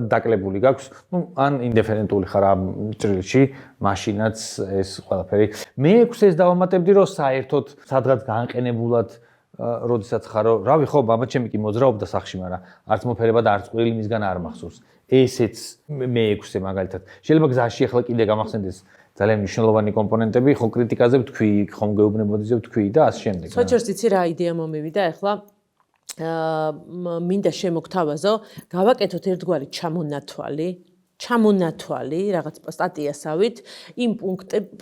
S2: დაკლებული გაქვს, ან ინდიფერენტული ხარ ამ ჭრილში, მაშინაც ეს ყველაფერი. მე-6-ს დავამატებდი, რომ საერთოდ სადღაც განყენებულად როდესაც ხარო, რავი ხო, ბაბაჩემი კი მოძრაობდა სახში, მაგრამ არც მოფერება და არც ყვილი მისგან არ მახსოვს. ესეც მე-6-ე მაგალითად. შეიძლება გზაში ახლა კიდე გამახსენდეს ძალიან მნიშვნელოვანი კომპონენტები, ხო კრიტიკაზე ვთქვი, ხომ გეუბნებოდიზე ვთქვი და ასე შემდეგ.
S1: სოჭერს იცი რა იდეა მომივიდა ახლა? მინდა შემოგთავაზო, გავაკეთოთ ერთგვარი ჩამონათვალი, რაღაც სტატიასავით იმ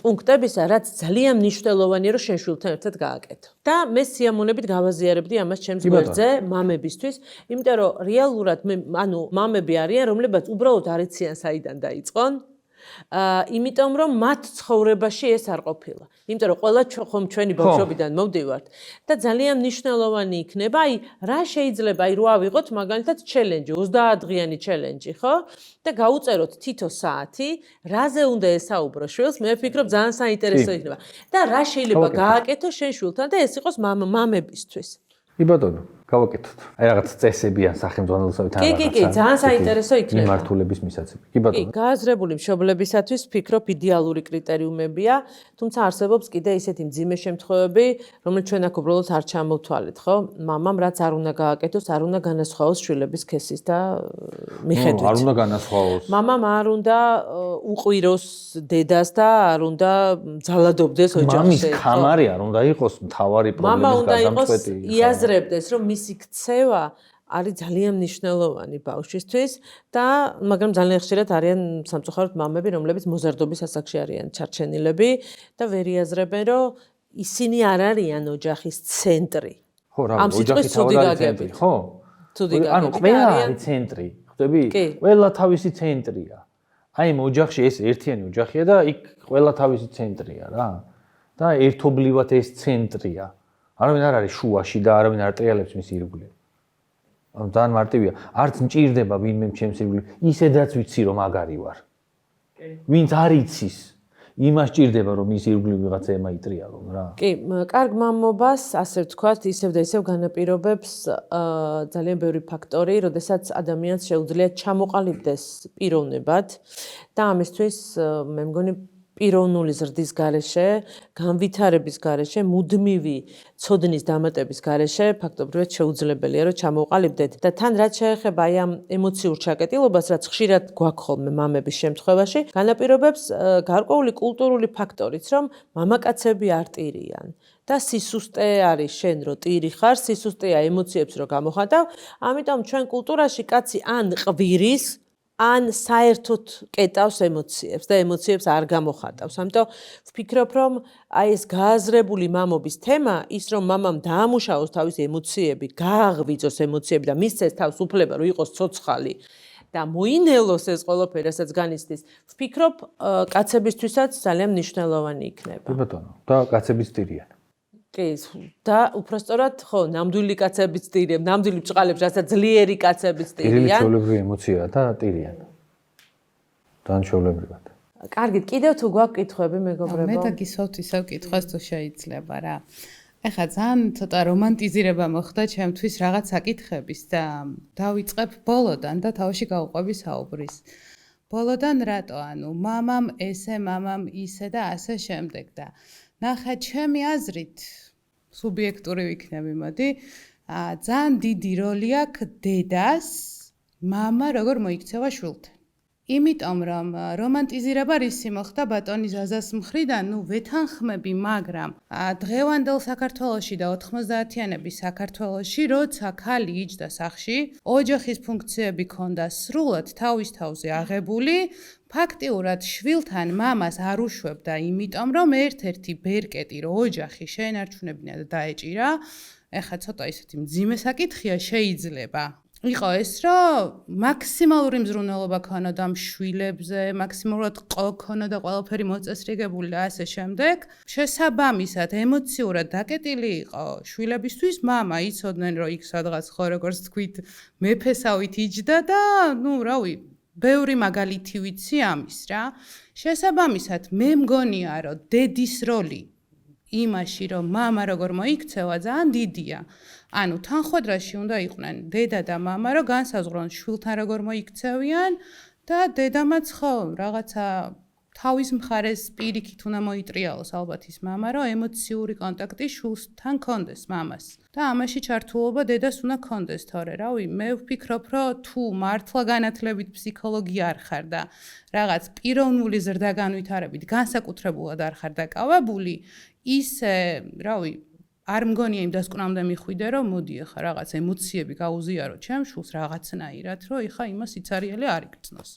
S1: პუნქტებისა, რაც ძალიან მნიშვნელოვანია, რომ შენ შვილთან ერთად გააკეთო. და მე სიამოვნებით გავაზიარებდი ამას ჩემს გვერდზე, მამებისთვის, იმიტომ რომ რეალურად მამები არიან, რომლებიც უბრალოდ არ იციან საიდან დაიწყონ. იმიტომ რომ მათ ცხოვრებაში ეს არ ყოფილა. იმიტომ რომ ყველა ხომ ჩვენი ბავშვობიდან მოვდივართ და ძალიან მნიშვნელოვანი იქნება, აი რა შეიძლება აი რო ავიღოთ მაგალითად ჩელენჯი, 30 დღიანი ჩელენჯი, ხო? და გაუწეროთ თითო საათი, რაზე უნდა ესაუბრო შვილს, მე ვფიქრობ ძალიან საინტერესო იქნება. და რა შეიძლება გააკეთო შენ შვილთან და ეს იყოს მამებისთვის.
S2: კი ბატონო, გავაკეთოთ. აი რაღაც წესები ან სახელმძღვანელოსავით ან რაღაცა.
S1: კი, ძალიან საინტერესო იქნება.
S2: მიმართულების მისაცემი. კი ბატონო.
S1: კი, გააზრებული მშობლებისათვის ვფიქრობ იდეალური კრიტერიუმებია, თუმცა არსებობს კიდე ისეთი მძიმე შემთხვევები, რომელიც ჩვენ აქ უბრალოდ არ ჩამოვთვალეთ, ხო? მამამ რაც არ უნდა გააკეთოს, არ უნდა განასხვაოს შვილების ქესის და მიხედვით.
S2: არ უნდა განასხვაოს.
S1: მამამ არ უნდა უყვიროს დედას და არ უნდა ძალადობდეს ოჯახში.
S2: მამის ხამარი არ უნდა იყოს მთავარი პრობლემის გადამწყვეტი.
S1: იაზრებდეს, რომ მისი ქცევა არის ძალიან მნიშვნელოვანი ბავშვისთვის და მაგრამ ძალიან ხშირად არიან სამწუხაროდ მამები, რომლებიც მოზარდობის ასაკში არიან ჩარჩენილები და ვერ იაზრებენ, რომ ისინი არ არიან ოჯახის ცენტრი.
S2: ხო, რა, ოჯახის თავი ცენტრი, ხო? ანუ ყველა არის ცენტრი, ხვდები? ყველა თავისი ცენტრია. აი იმ ოჯახში ეს ერთიანი ოჯახია და იქ ყველა თავისი ცენტრია რა. და ერთობლივად ეს ცენტრია. არავინ არ არის შუაში და არავინ არ ტრიალებს მის ირგვლივ. ძალიან მარტივია. არც მჭირდება ვინმე ჩემს ირგვლივ. ისედაც ვიცი რომ მაგარი ვარ. ვინც არ იცის, იმას ჭირდება რომ ის ირგვლივ ვიღაცა ემაიტრიალონ რა.
S1: კი, კარგ მამობას, ასე ვთქვათ, ისევ და ისევ განაპირობებს ძალიან ბევრი ფაქტორი, როდესაც ადამიანს შეუძლია ჩამოყალიბდეს პიროვნებად და ამისთვის მე მგონი პიროვნული ზრდის გარეშე, განვითარების გარეშე, მუდმივი ცოდნის დამატების გარეშე ფაქტობრივად შეუძლებელია რომ ჩამოყალიბდეთ და თან რაც შეეხება აი ამ ემოციურ ჩაკეტილობას, რაც ხშირად გვაქვს ხოლმე მამების შემთხვევაში, განაპირობებს გარკვეული კულტურული ფაქტორიც, რომ მამაკაცები არ ტირიან. და სისუსტე არის შენ რო ტირი ხარ, სისუსტეა ემოციებს რო გამოხატავ, ამიტომ ჩვენ კულტურაში კაცი ან ყვირის ან საერთოდ კეტავს ემოციებს და ემოციებს არ გამოხატავს. ამიტომ ვფიქრობ, რომ აი ეს გააზრებული მამობის თემა, ის რომ მამამ დაამუშავოს თავის ემოციები, გააღვიძოს ემოციები და მისცეს თავს უფლება, რომ იყოს ცოცხალი და მოინელოს ეს ყველაფერი, რასაც განიცდის, ვფიქრობ, კაცებისთვისაც ძალიან მნიშვნელოვანი იქნება.
S2: კი ბატონო, და კაცებიც ტირიან.
S1: კი, და უпростоრად, ხო, ნამდვილი კაცებიც ტირიან, ნამდვილი ბჭყალებს, რასაც ძლიერი კაცებიც ტირიან.
S2: ჩვეულებრივი ემოციაა და ტირიან. ძალიან ჩვეულებრივად.
S1: კარგით, კიდევ თუ გვაქვს კითხვები, მეგობრებო?
S4: მე და გისვათ ისევ კითხვას თუ შეიძლება რა. ეხლა ძალიან ცოტა რომანტიზირება მოხდა ჩემთვის რაღაც საკითხების და დავიწყებ ბოლოდან და თავში გავყვები საუბრის. ბოლოდან რატო? ანუ მამამ ესე, მამამ ისე და ასე შემდეგ და ნახე ჩემი აზრით სუბიექტური ვიქნები, მოდი. ძალიან დიდი როლი აქვს დედას, მამა როგორ მოიქცევა შვილთან. იმიტომ რომ რომანტიზირება რისი მოხდა ბატონი ზაზას მხრიდან, ვეთანხმები, მაგრამ დღევანდელ საქართველოში და 90-იანების საქართველოში, როცა ქალი იჯდა სახში, ოჯახის ფუნქციები ქონდა სრულად თავის თავზე აღებული, ფაქტიურად შვილთან მამას არ უშვებდა, იმიტომ რომ ერთ-ერთი ბერკეტი რო ოჯახი შეენარჩუნებინა და დაეჭირა, ეხლა ცოტა ისეთი მძიმე საკითხია შეიძლება. იყო ეს, რომ მაქსიმალური მზრუნველობა ქონოდა შვილებზე, მაქსიმალურად ქონოდა ყველაფერი მოწესრიგებული და ასე შემდეგ. შესაბამისად, ემოციურად დაკეტილი იყო შვილებისთვის მამა, იცოდნენ, რომ იქ სადღაც ხო როგორც თქვით, მეფესავით იჯდა და, რავი, ბევრი მაგალითი ვიცი ამის რა. შესაბამისად, მე მგონია, რომ დედის როლი იმაში, რომ მამა როგორ მოიქცევა, ძალიან დიდია. ანუ თანხმდრაში უნდა იყვნენ დედა და მამა, რომ განსაზღვრონ შვილთან როგორ მოიქცევიან და დედამაც ხო რაღაცა თავის მხარეს პირიქით უნდა მოიტრიალოს ალბათ ის მამა, რომ ემოციური კონტაქტი შვილთან კონდეს მამას. და ამაში ჩართულობა დედას უნდა კონდეს, თორე რავი, მე ვფიქრობ, რომ თუ მართლა განათლებით ფსიქოლოგი არ ხარ და რაღაც პიროვნული ზრდაგანვითარებით განსაკუთრებულად არ ხარ დაკავებული, ისე, რავი, არ მგონია იმ დასკვნამდე მიხვიდე, რომ მოდი ახლა რაღაც ემოციები გაუზიარო ჩემ შულს რაღაცნაირად, რომ ეხა იმას იცარიელი არ იგრძნოს.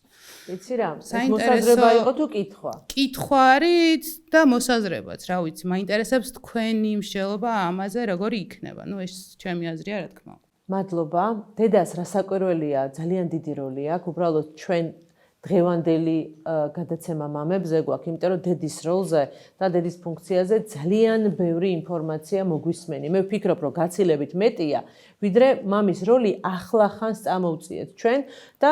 S1: იცი რა, მოსაზრება იყო თუ კითხვა?
S4: კითხვა არის და მოსაზრებაც, რა ვიცი, მაინტერესებს თქვენი მსჯელობა ამაზე, როგორი იქნება. ეს ჩემი აზრია, რა თქმა უნდა.
S1: მადლობა. დედას რასაკვირველია, ძალიან დიდი როლი აქვს, უბრალოდ ჩვენ დღევანდელი გადაცემა მამებზე გვაქვს, იმიტომ რომ დედის როლზე და დედის ფუნქციაზე ძალიან ბევრი ინფორმაცია მოგვისმენი. მე ვფიქრობ, რომ გაცილებით მეტია, ვიდრე მამის როლი ახლახანს წამოვწიეთ ჩვენ და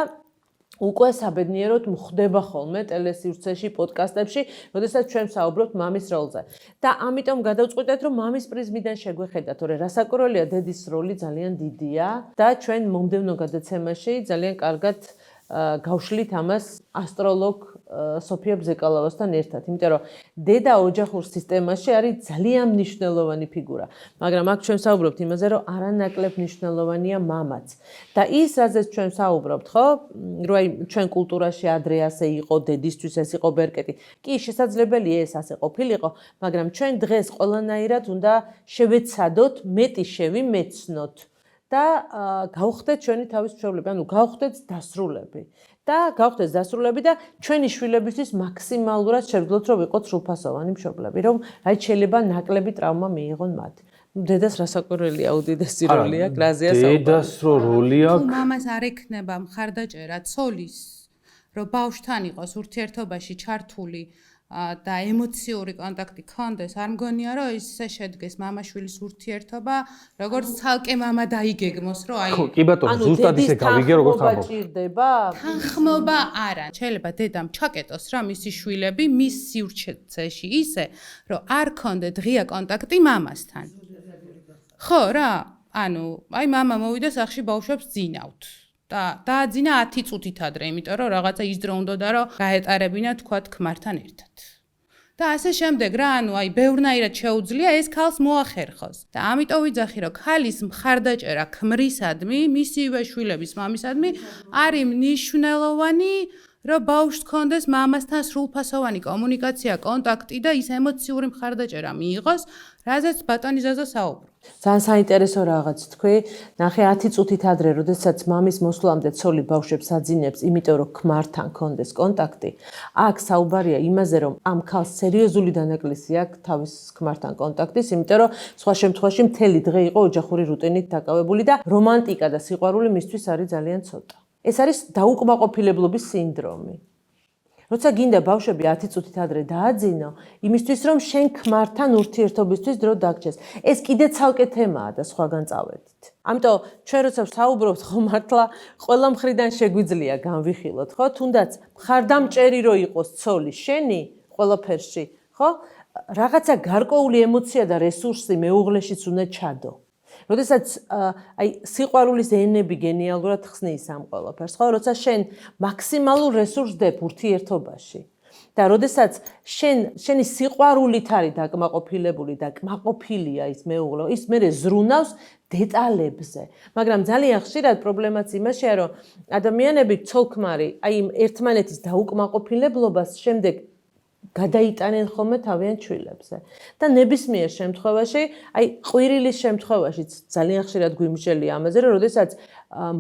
S1: უკვე საბედნიეროდ მხდება ხოლმე ტელესივრცეში, პოდკასტებში, როდესაც ჩვენ ვსაუბრობთ მამის როლზე. და ამიტომ გადავწყვიტეთ, რომ მამის პრიზმიდან შეგვეხედათ, თორე რასაკვირველია, დედის როლი ძალიან დიდია და ჩვენ მომდევნო გადაცემაში ძალიან კარგად გავშლით ამას ასტროლოგ სოფია ბზეკალავასთან ერთად, იმიტომ რომ დედა ოჯახურ სისტემაში არის ძალიან მნიშვნელოვანი ფიგურა, მაგრამ აქ ჩვენ საუბრობთ იმაზე, რომ არანაკლებ მნიშვნელოვანია მამაც. და ის, რაზეც ჩვენ საუბრობთ, ხო, რომ აი ჩვენ კულტურაში ადრე ასე იყო, დედისთვის ეს იყო ბერკეტი. კი, შესაძლებელია ეს ასე ყოფილიყო, მაგრამ ჩვენ დღეს ყველანაირად უნდა შევეცადოთ, მეტი შევიმეცნოთ. და გავხდეთ ჩვენი თავის მშობლები, ანუ გავხდეთ დასრულები. და გავხდეთ დასრულები და ჩვენი შვილებისთვის მაქსიმალურად შევძლოთ, რომ ვიყოთ სრულფასოვანი მშობლები, რომ რაც შეიძლება ნაკლები ტრავმა მიიღონ მათ. დედას რასაკვირველია, უდიდესი როლი აქვს, რაზეა საუბარი.
S2: დედას როლი აქვს.
S4: მამას არ ექნება მხარდაჭერა ცოლის, რომ ბავშვთან იყოს ურთიერთობაში ჩართული და ემოციური კონტაქტი ქონდეს, არ მგონია, რომ ისე შედგეს მამა-შვილის ურთიერთობა, როგორც ცალკე მამა დაიგეგმოს, რომ აი
S2: კი ბატონო, ზუსტად ისე გავიგე, როგორც ამბობ.
S4: თანხმობა არა. შეიძლება დედამ ჩაკეტოს რა მისი შვილები მის სივრცეში ისე, რომ არ ქონდეთ ღია კონტაქტი მამასთან. ხო რა, ანუ აი მამა მოვიდა სახში ბავშვებს ძინავთ. და დააძინა 10 წუთით ადრე, იმიტომ რომ რაღაცა ის დრო უნდოდა, რომ გაეტარებინა თქვათ ქმართან ერთად. და ასე შემდეგ რა, ანუ აი ბევრნაირად შეუძლია ეს ქალს მოახერხოს. და ამიტომ ვიძახი, რომ ქალის მხარდაჭერა ქმრისადმი, მისივე შვილების მამისადმი არის მნიშვნელოვანი, რომ ბავშვს ჰქონდეს მამასთან სრულფასოვანი კომუნიკაცია, კონტაქტი და ის ემოციური მხარდაჭერა მიიღოს, რაზეც ბატონი ზაზა საუბრობს.
S1: ძალიან საინტერესო რაღაც თქვი. ნახე 10 წუთით ადრე, როდესაც მამის მოსვლამდე ცოლი ბავშვებს აძინებს, იმიტომ რომ ქმართან ჰქონდეს კონტაქტი. აქ საუბარია იმაზე, რომ ამ ქალს სერიოზული დანაკლისი აქვს თავის ქმართან კონტაქტის, იმიტომ რომ სხვა შემთხვევაში მთელი დღე იყო ოჯახური რუტინით დაკავებული და რომანტიკა და სიყვარული მისთვის არის ძალიან ცოტა. ეს არის დაუკმაყოფილებლობის სინდრომი. როცა გინდა ბავშვები 10 წუთით ადრე დააძინო, იმისთვის რომ შენ ქმართან ურთიერთობისთვის დრო დაგჭეს. ეს კიდე ცალკე თემაა და სხვაგან წავედით. ამიტომ ჩვენ როცა ვსაუბრობთ ხო მართლა ყველა მხრიდან შეგვიძლია განვიხილოთ, ხო? თუნდაც მხარდამჭერი რო იყოს ცოლი შენი ყველაფერში, ხო? რაღაცა გარკვეული ემოცია და რესურსი მეუღლეშიც უნდა ჩადო. როდესაც აი სიყვარულის ენები გენიალურად ხსნის ამ ყველაფერს, ხო? როცა შენ მაქსიმალურ რესურსს დებ ურთიერთობაში და როდესაც შენი სიყვარულით არის დაკმაყოფილებული და კმაყოფილია ის მეუღლე, ის მერე ზრუნავს დეტალებზე. მაგრამ ძალიან ხშირად პრობლემაც იმაშია, რომ ადამიანები ცოლ-ქმარი აი ერთმანეთის დაუკმაყოფილებლობას შემდეგ გადაიტანენ ხოლმე თავიანთ შვილებზე. და ნებისმიერ შემთხვევაში, აი ყვირილის შემთხვევაშიც ძალიან ხშირად გვიმსჯელია ამაზე, რომ როდესაც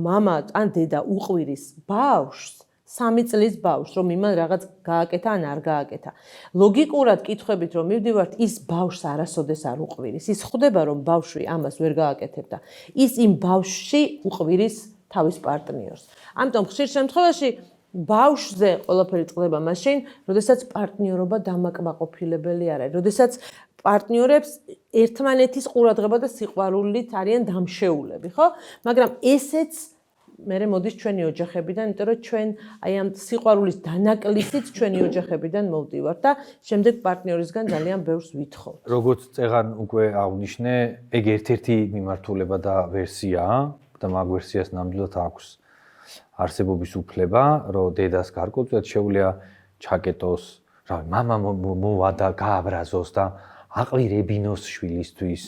S1: მამა ან დედა უყვირის ბავშვს, 3 წლის ბავშვს, რომ იმან რაღაც გააკეთა ან არ გააკეთა. ლოგიკურად კითხვებით რომ მივდივართ, ის ბავშვს არასოდეს არ უყვირის. ის ხვდება რომ ბავშვი ამას ვერ გააკეთებდა. ის იმ ბავშვში უყვირის თავის პარტნიორს. ამიტომ ხშირ შემთხვევაში ბავშვზე ყველაფერი წყდება მაშინ, როდესაც პარტნიორობა დამაკმაყოფილებელი არ არის. როდესაც პარტნიორებს ერთმანეთის ყურადღება და სიყვარულით არიან დამშეულები, ხო? მაგრამ ესეც მერე მოდის ჩვენი ოჯახებიდან, იმიტომ რომ ჩვენ აი ამ სიყვარულის დანაკლისით ჩვენი ოჯახებიდან მოვდივართ და შემდეგ პარტნიორისგან ძალიან ბევრს ვითხოვთ.
S2: როგორც წეღან უკვე აღნიშნე, ეგ ერთ-ერთი მიმართულება და ვერსიაა და მაგ ვერსიას ნამდვილად აქვს არსებობის უფლება, რომ დედას გარკვეულწილად შეუძლია ჩაკეტოს, რავი, მამა მოვა და გააბრაზოს და აყვირებინოს შვილისთვის.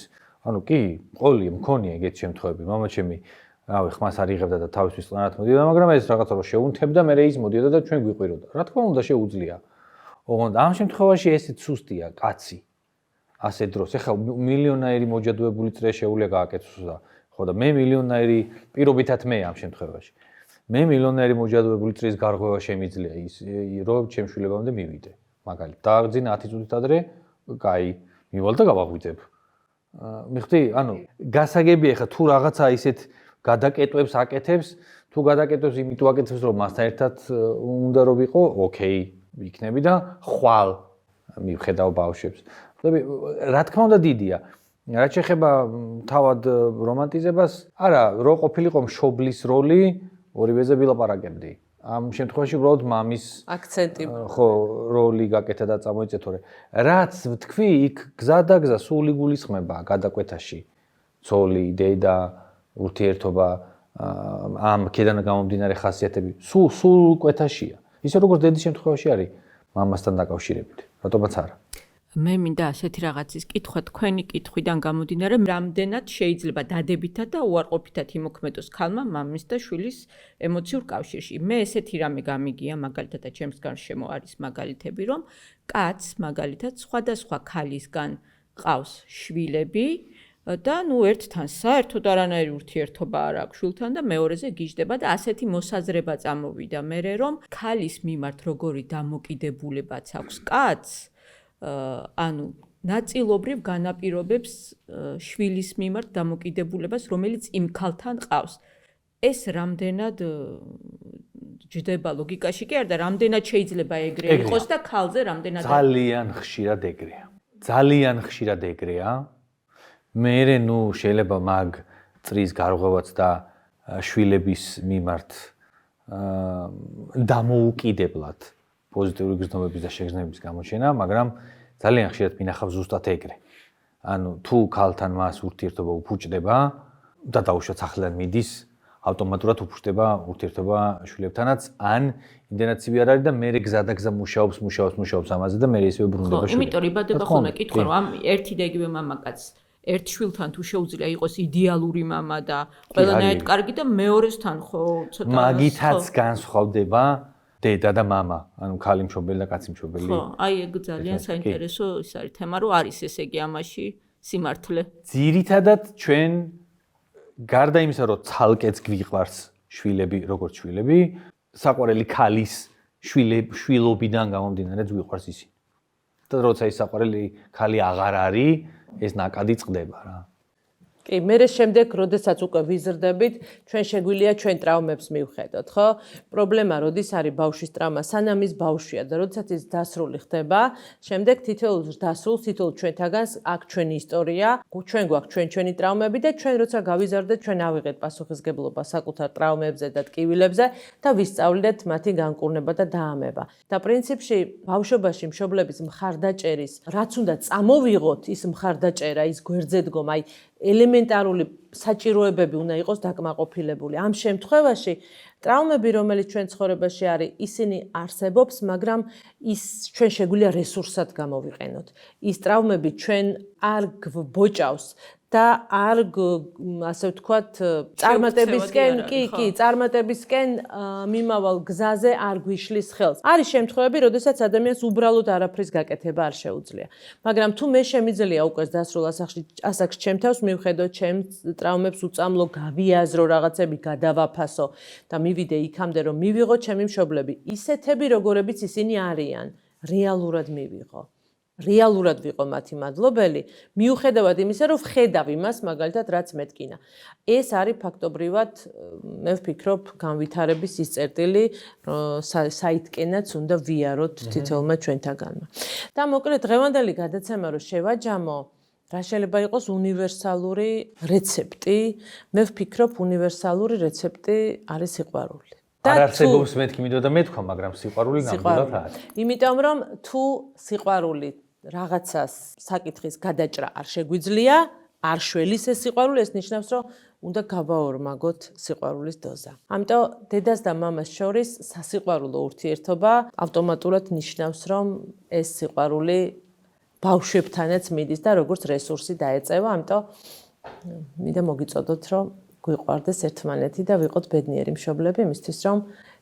S2: ანუ კი, ყოლია მქონია ეგეთი შემთხვევები, მამაჩემი რავი, ხმას არ იღებდა და თავისთვის წლანად მოდიდა, მაგრამ ეს რაღაცა რომ შეუნთებდა, მერე ის მოდიდა და ჩვენ გვიყვიროდა. რა თქმა უნდა, შეუძლია. ოღონდ ამ შემთხვევაში ესეც სუსტია, კაცი. ასე დროს, ეხლა მილიონაირი მოჯადოებული წრე შეუძლია გააკეთოს და ხო და მე მილიონაირი პირობითად მე ამ შემთხვევაში. მე მილიონაირი მოჯადოებული წრის გარღვევა შემიძლია ის რომ ჩემ შვილებამდე მივიდე. მაგალითად, დააგძინა 10 წუთით ადრე, კაი, მივალ და გავაღვიძებ. მიხდი, ანუ გასაგებია ხა თუ რაღაცა ისეთ გადაკეტვებს აკეთებს, თუ გადაკეტვებს იმიტომ აკეთებს, რომ მასთან ერთად უნდა რომ ვიყო, ოკეი, იქნები და ხვალ მივხედავ ბავშვებს. ხდები, რა თქმა უნდა დიდია. რაც შეეხება თავად რომანტიზებას, არა, რო ყოფილიყო მშობლის როლი, ორივეზე ვილაპარაკებდი. ამ შემთხვევაში უბრალოდ მამის
S1: აქცენტი
S2: ხო როლი გაკეთა და წამოიწე თორე რაც თქვი იქ გზა და გზა სული გულისხმება გადაკვეთაში ცოლი დედა ურთიერთობა ამ ქედან გამომდინარე ხასიათები სულ კვეთაშია ისე როგორც დედის შემთხვევაში არის მამასთან დაკავშირებით რატომაც არა
S3: მე მინდა ასეთი რაღაცის კითხვა თქვენი კითხვიდან გამომდინარე რამდენად შეიძლება დადებითად და უარყოფითად იმოქმედოს ქალმა მამის და შვილის ემოციურ კავშირში მე ესეთი რამე გამიგია მაგალითად და ჩემს გარშემო არის მაგალითები რომ კაცს მაგალითად სხვადასხვა ქალისგან ყავს შვილები და ნუ ერთთან საერთოდ არანაირი ურთიერთობა არ აქვს შვილთან და მეორეზე გიждდება და ასეთი მოსაზრება წამოვიდა მერე რომ ქალის მიმართ როგორი დამოკიდებულებაც აქვს კაცს ანუ ნაწილობრივ განაპირობებს შვილის მიმართ დამოკიდებულებას, რომელიც იმ ქალთან ყავს. ეს რამდენად ჯდება ლოგიკაში კი არა და რამდენად შეიძლება ეგრე იყოს და ქალზე რამდენად
S2: ძალიან ხშირად ეგრეა. ძალიან ხშირად ეგრეა. მერე ნუ შეიძლება მაგ წრის გარღვევაც და შვილების მიმართ დამოუკიდებლად პოზიტიური გრძნობების და შეგრძნებების გამოჩენა, მაგრამ ძალიან ხშირად მინახავს ზუსტად ეგრე. ანუ თუ ქალთან მას ურთიერთობა უფუჭდება და დაუშვათ სახლიდან მიდის, ავტომატურად უფუჭდება ურთიერთობა შვილებთანაც, ან იმდენად ცივი არ არის და მე გზა და გზა მუშაობს ამაზე და მე ისევე ბრუნდება შვილები.
S3: იმიტომ იბადება ხოლმე კითხვა, რომ ამ ერთი და იგივე მამაკაცს ერთ შვილთან თუ შეუძლია იყოს იდეალური მამა და ყველანაირად კარგი და მეორესთან ხო ცოტა
S2: მაგითაც განსხვავდება დედა და მამა, ანუ ქალი მშობელი და კაცი მშობელი.
S3: ხო, აი ეგ ძალიან საინტერესო ის არის თემა, რომ არის ესე იგი ამაში სიმართლე.
S2: ძირითადად ჩვენ გარდა იმისა, რომ ცალკეც გვიყვარს შვილები, როგორც შვილები, საყვარელი ქალის შვილობიდან გამომდინარე გვიყვარს ისინი. და როცა ის საყვარელი ქალი აღარ არის, ეს ნაკადი წყდება რა.
S1: კი, მერე შემდეგ, როდესაც უკვე ვიზრდებით, ჩვენ შეგვიძლია ჩვენ ტრავმებს მივხედოთ, ხო? პრობლემა როდის არის ბავშვის ტრავმა, სანამ ის ბავშვია და როდესაც ის დასრული ხდება, შემდეგ თითოეულ დასრულს, თითოეულ ჩვენთაგანს აქ ჩვენი ისტორია, ჩვენ გვაქვს ჩვენი ტრავმები და ჩვენ როცა გავიზარდეთ, ჩვენ ავიღეთ პასუხისგებლობა საკუთარ ტრავმებზე და ტკივილებზე და ვისწავლეთ მათი განკურნება და დაამება. და პრინციპში ბავშვობაში მშობლების მხარდაჭერის, რაც უნდა წამოვიღოთ, ის მხარდაჭერა, ის გვერდზე დგომა, აი ელემენტარული საჭიროებები უნდა იყოს დაკმაყოფილებული. ამ შემთხვევაში ტრავმები, რომელიც ჩვენ ცხოვრებაში არის, ისინი არსებობს, მაგრამ ის ჩვენ შეგვიძლია რესურსად გამოვიყენოთ. ის ტრავმები ჩვენ არ გვბოჭავს და არ ასე ვთქვათ, წარმატებისკენ, კი, წარმატებისკენ მიმავალ გზაზე არ გვიშლის ხელს. არის შემთხვევები, როდესაც ადამიანს უბრალოდ არაფრის გაკეთება არ შეუძლია. მაგრამ თუ მე შემიძლია უკვე დასრულ ასაკში ჩემ თავს მივხედო, ჩემ ტრავმებს უწამლო, გავიაზრო რაღაცები, გადავაფასო და მივიდე იქამდე, რომ მივიღო ჩემი მშობლები, ისეთები, როგორებიც ისინი არიან, რეალურად მივიღო. რეალურად ვიყო მათი მადლობელი, მიუხედავად იმისა, რომ ვხედავ იმას, მაგალითად, რაც მეთკინა. ეს არის ფაქტობრივად, მე ვფიქრობ, განვითარების ის წერტილი, საითკენაც უნდა ვიაროთ თითოეულმა ჩვენთაგანმა. და მოკლედ, დღევანდელი გადაცემა რომ შევაჯამო, რა შეიძლება იყოს უნივერსალური რეცეპტი? მე ვფიქრობ, უნივერსალური რეცეპტი არის სიყვარული.
S2: არ არსებობს მეთქი მინდოდა და მეთქვა, მაგრამ სიყვარული ნამდვილად არის.
S1: იმიტომ რომ თუ სიყვარული რაღაცას საკითხის გადაჭრა არ შეგვიძლია, არ შველის ეს სიყვარული, ეს ნიშნავს, რომ უნდა გავაორმაგოთ სიყვარულის დოზა. ამიტომ დედას და მამას შორის სასიყვარულო ურთიერთობა ავტომატურად ნიშნავს, რომ ეს სიყვარული ბავშვებთანაც მიდის და როგორც რესურსი დაეწევა, ამიტომ მინდა მოგიწოდოთ, რომ გვიყვარდეს ერთმანეთი და ვიყოთ ბედნიერი მშობლები, იმისთვის რომ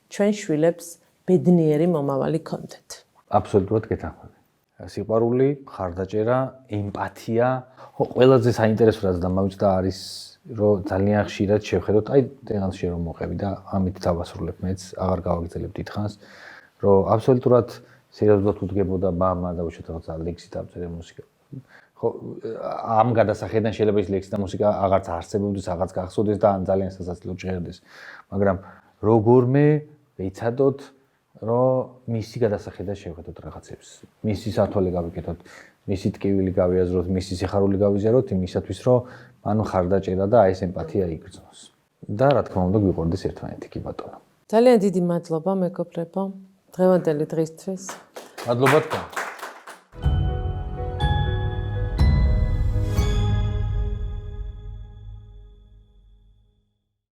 S1: ჩვენ შვილებს ბედნიერი მომავალი გქონდეთ.
S2: აბსოლუტურად გეთანხმები. სიყვარული, მხარდაჭერა, ემპათია, ხო, ყველაზე საინტერესო რაც დამავიწყდა არის, რომ ძალიან ხშირად შევხედოთ, აი, დღეს რომ მოყევი და ამით დავასრულებ მეც, აღარ გავაგრძელებ დიდხანს, რომ აბსოლუტურად სერიოზულად უდგებოდა მამა და უშუალოდ რაღაცა ლექსი დავწერე მუსიკა. ხო, ამ გადასახედიდან შეიძლება ის ლექსი და მუსიკა აღარც არსებობდეს, აღარც გახსოვდეს და ძალიან სასაცილო ჭირდეს. მაგრამ როგორმე ვეცადოთ, რომ მისი გადასახედა შევხედოთ რაღაცებს. მისი სათვალე გავიკეთოთ, მისი ტკივილი გავიაზროთ, მისი სიხარული გავიზიაროთ იმისათვის, რომ მან მხარდაჭერა და აი ეს ემპათია იგრძნოს. და რა თქმა უნდა, გვიყვარდეს ერთმანეთი კი ბატონო.
S1: ძალიან დიდი მადლობა მეგობრებო, დღევანდელი დღისთვის.
S2: მადლობა თქვენ.